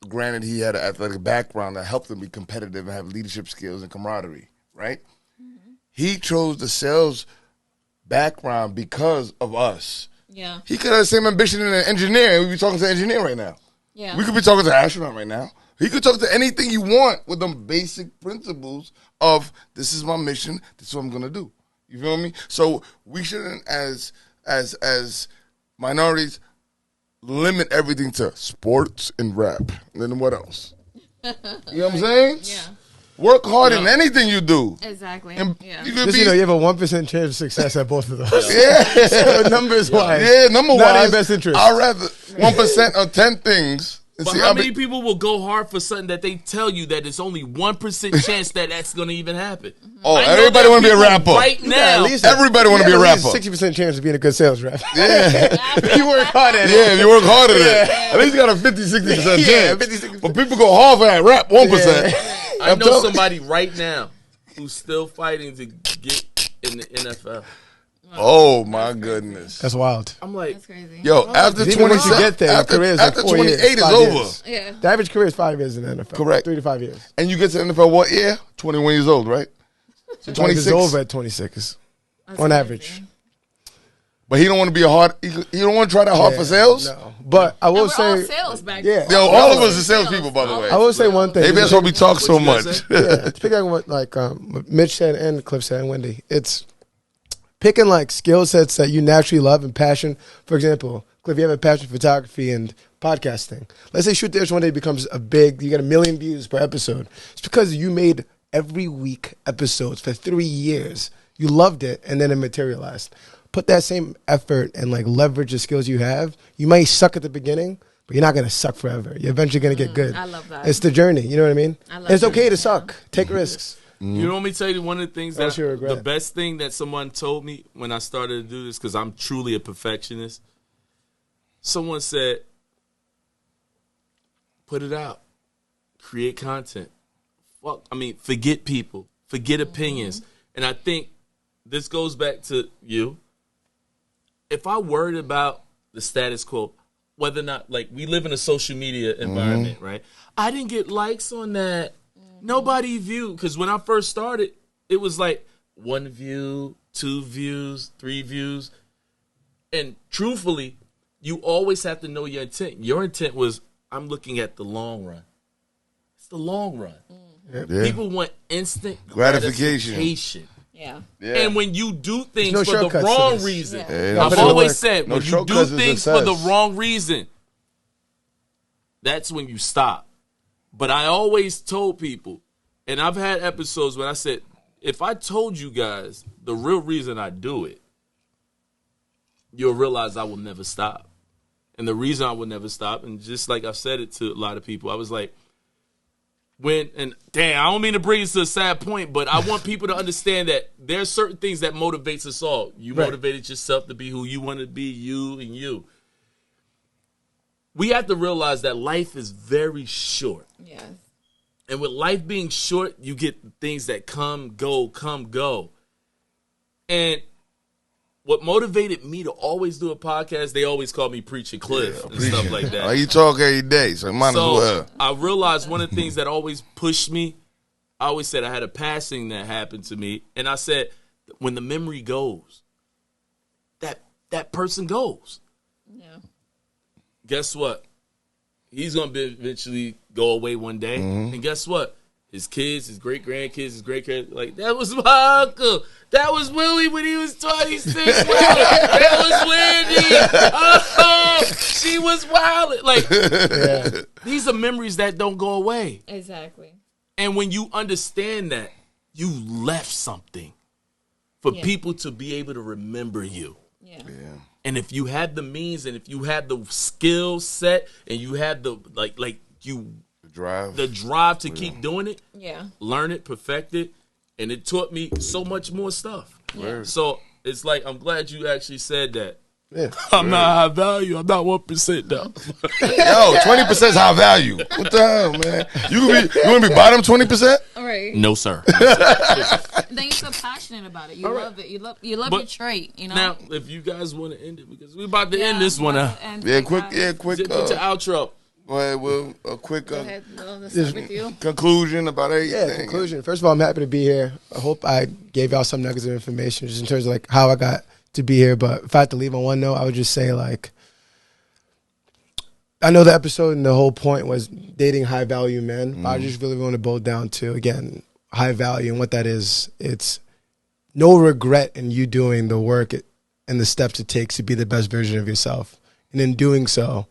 [SPEAKER 2] Granted, he had an athletic background that helped him be competitive and have leadership skills and camaraderie, right? Mm-hmm. He chose the sales background because of us.
[SPEAKER 3] Yeah.
[SPEAKER 2] He could have the same ambition in an engineer, and we'd be talking to an engineer right now.
[SPEAKER 3] Yeah.
[SPEAKER 2] We could be talking to an astronaut right now. He could talk to anything you want with them basic principles of this is my mission, this is what I'm gonna do. You feel me? So we shouldn't, as minorities, limit everything to sports and rap. And then what else? You know what I'm saying?
[SPEAKER 3] Yeah.
[SPEAKER 2] Work hard in anything you do.
[SPEAKER 3] Exactly.
[SPEAKER 2] And
[SPEAKER 3] Yeah.
[SPEAKER 2] you could
[SPEAKER 4] Just
[SPEAKER 2] be,
[SPEAKER 4] you have a 1% chance of success at both of those.
[SPEAKER 2] yeah.
[SPEAKER 4] So numbers wise.
[SPEAKER 2] Yeah, number
[SPEAKER 4] not in
[SPEAKER 2] wise,
[SPEAKER 4] your best interest.
[SPEAKER 2] I'd rather 1% of 10 things. And
[SPEAKER 1] But
[SPEAKER 2] see,
[SPEAKER 1] how many people will go hard for something that they tell you that it's only 1% chance that that's going to even happen?
[SPEAKER 2] Oh,
[SPEAKER 1] I know
[SPEAKER 2] everybody
[SPEAKER 1] there
[SPEAKER 2] want to be a
[SPEAKER 1] people
[SPEAKER 2] rapper.
[SPEAKER 1] right now.
[SPEAKER 2] Everybody want to be a rapper.
[SPEAKER 4] 60% chance of being a good sales rep.
[SPEAKER 2] Yeah.
[SPEAKER 4] You work hard at it.
[SPEAKER 2] Yeah, if you work hard at it. At least you got a 50-60% chance.
[SPEAKER 4] Yeah, 50-60%.
[SPEAKER 2] But people go hard for that rap, 1%.
[SPEAKER 1] I know somebody right now who's still fighting to get in the NFL.
[SPEAKER 2] Oh, my goodness.
[SPEAKER 4] That's wild.
[SPEAKER 1] I'm like,
[SPEAKER 3] That's crazy.
[SPEAKER 2] Yo, after
[SPEAKER 4] Even once you
[SPEAKER 2] 27,
[SPEAKER 4] get there, your career is like
[SPEAKER 2] after
[SPEAKER 4] 4
[SPEAKER 2] 28
[SPEAKER 4] years,
[SPEAKER 2] is
[SPEAKER 4] 5
[SPEAKER 2] over.
[SPEAKER 4] years.
[SPEAKER 3] Yeah.
[SPEAKER 4] The average career is 5 years in the NFL.
[SPEAKER 2] Correct.
[SPEAKER 4] 3 to 5 years.
[SPEAKER 2] And you get to the NFL what year? 21 years old, right? So 26.
[SPEAKER 4] It's over at 26
[SPEAKER 3] That's
[SPEAKER 4] on
[SPEAKER 3] crazy.
[SPEAKER 4] average.
[SPEAKER 2] But he don't want to be he don't want to try that hard for sales?
[SPEAKER 4] No. But I
[SPEAKER 3] And
[SPEAKER 4] will
[SPEAKER 3] we're all
[SPEAKER 4] say,
[SPEAKER 3] sales back
[SPEAKER 4] yeah.
[SPEAKER 3] then.
[SPEAKER 2] Yo, all of us are salespeople, by the way.
[SPEAKER 4] I will say one thing.
[SPEAKER 2] Maybe that's why we talk so
[SPEAKER 1] What you guys
[SPEAKER 2] much.
[SPEAKER 1] say?
[SPEAKER 4] Yeah, to pick on what what Mitch said and Cliff said and Wendy, it's picking like skill sets that you naturally love and passion. For example, Cliff, you have a passion for photography and podcasting. Let's say Shoot This one day becomes you get 1 million views per episode. It's because you made every week episodes for 3 years. You loved it, and then it materialized. Put that same effort and like leverage the skills you have. You might suck at the beginning, but you're not gonna suck forever. You're eventually gonna get good.
[SPEAKER 3] I love that.
[SPEAKER 4] It's the journey. You know what I mean?
[SPEAKER 3] I love
[SPEAKER 4] And it's okay
[SPEAKER 3] that,
[SPEAKER 4] to
[SPEAKER 3] yeah.
[SPEAKER 4] suck. Take risks.
[SPEAKER 1] you know, let me tell you one of the things
[SPEAKER 4] Else
[SPEAKER 1] that
[SPEAKER 4] you regret.
[SPEAKER 1] the best thing that someone told me when I started to do this, because I'm truly a perfectionist. Someone said, put it out, create content. Forget people, forget opinions. And I think this goes back to you. If I worried about the status quo, whether or not, like, we live in a social media environment, right? I didn't get likes on that. Nobody viewed. Because when I first started, it was like 1 view, 2 views, 3 views. And truthfully, you always have to know your intent. Your intent was, I'm looking at the long run. It's the long run.
[SPEAKER 2] Yeah.
[SPEAKER 1] People want instant
[SPEAKER 2] Gratification.
[SPEAKER 1] gratification.
[SPEAKER 3] Yeah.
[SPEAKER 2] Yeah.
[SPEAKER 1] And when you do things
[SPEAKER 4] no
[SPEAKER 1] for the
[SPEAKER 4] shortcuts to
[SPEAKER 1] wrong
[SPEAKER 4] this.
[SPEAKER 1] reason,
[SPEAKER 3] Yeah.
[SPEAKER 2] Yeah,
[SPEAKER 1] I've
[SPEAKER 4] put in the
[SPEAKER 1] always
[SPEAKER 4] work.
[SPEAKER 1] said,
[SPEAKER 2] No
[SPEAKER 1] when you do
[SPEAKER 2] shortcuts to
[SPEAKER 1] things for the
[SPEAKER 2] success.
[SPEAKER 1] wrong reason, that's when you stop. But I always told people, and I've had episodes when I said, if I told you guys the real reason I do it, you'll realize I will never stop. And the reason I will never stop, and just like I've said it to a lot of people, I was like, I don't mean to bring us to a sad point, but I want people to understand that there's certain things that motivates us all. You
[SPEAKER 4] Right.
[SPEAKER 1] motivated yourself to be who you want to be, you and you. We have to realize that life is very short.
[SPEAKER 3] Yes.
[SPEAKER 1] And with life being short, you get things that come, go. And what motivated me to always do a podcast, they always call me Preacher Cliff and stuff like that.
[SPEAKER 2] You talk every day, so might as well.
[SPEAKER 1] I realized one of the things that always pushed me, I always said I had a passing that happened to me. And I said, when the memory goes, that person goes.
[SPEAKER 3] Yeah.
[SPEAKER 1] Guess what? He's going to eventually go away one day. And guess what? His kids, his great-grandkids, his great-grand, like, that was my uncle. That was Willie when he was 26. That was Wendy. Oh, she was wild. Like, these are memories that don't go away.
[SPEAKER 3] Exactly.
[SPEAKER 1] And when you understand that, you left something for people to be able to remember you.
[SPEAKER 3] Yeah.
[SPEAKER 1] And if you had the means and if you had the skill set and you had the, the drive to keep doing it,
[SPEAKER 3] Yeah.
[SPEAKER 1] learn it, perfect it, and it taught me so much more stuff.
[SPEAKER 3] Yeah.
[SPEAKER 1] So it's like, I'm glad you actually said that.
[SPEAKER 4] Yeah.
[SPEAKER 1] I'm not high value. I'm not 1% though.
[SPEAKER 2] Yo, 20% is high value. What the hell, man? You want to be bottom 20%?
[SPEAKER 3] All right.
[SPEAKER 1] No, sir.
[SPEAKER 3] Then you feel passionate about it. You love it. You love your trait. You know.
[SPEAKER 1] Now, if you guys want to end it, because we're about to end this one.
[SPEAKER 2] Quick.
[SPEAKER 1] Put your outro.
[SPEAKER 2] Well, a quick
[SPEAKER 3] Go ahead. Let's start with you.
[SPEAKER 2] conclusion about everything.
[SPEAKER 4] Yeah, conclusion. First of all, I'm happy to be here. I hope I gave y'all some nuggets of information just in terms of like how I got to be here. But if I had to leave on one note, I would just say like, I know the episode and the whole point was dating high value men. But I just really want to boil down to, again, high value and what that is. It's no regret in you doing the work and the steps it takes to be the best version of yourself. And in doing so,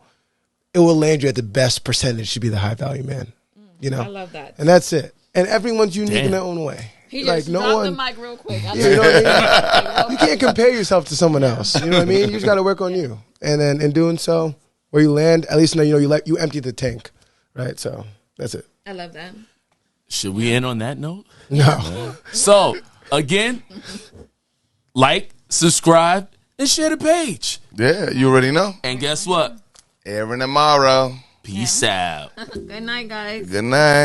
[SPEAKER 4] it will land you at the best percentage to be the high value man. You know?
[SPEAKER 3] I love that.
[SPEAKER 4] And that's it. And everyone's unique in their own way.
[SPEAKER 3] He just dropped the mic real quick.
[SPEAKER 4] You know what I mean? You can't compare yourself to someone else. You know what I mean? You just got to work on you. And then in doing so, where you land, at least you empty the tank, right? So that's it.
[SPEAKER 3] I love that.
[SPEAKER 1] Should we end on that note?
[SPEAKER 4] No.
[SPEAKER 1] So, again, like, subscribe, and share the page.
[SPEAKER 2] Yeah, you already know.
[SPEAKER 1] And guess what?
[SPEAKER 2] Every tomorrow.
[SPEAKER 1] Peace out.
[SPEAKER 3] Good night, guys.
[SPEAKER 2] Good night.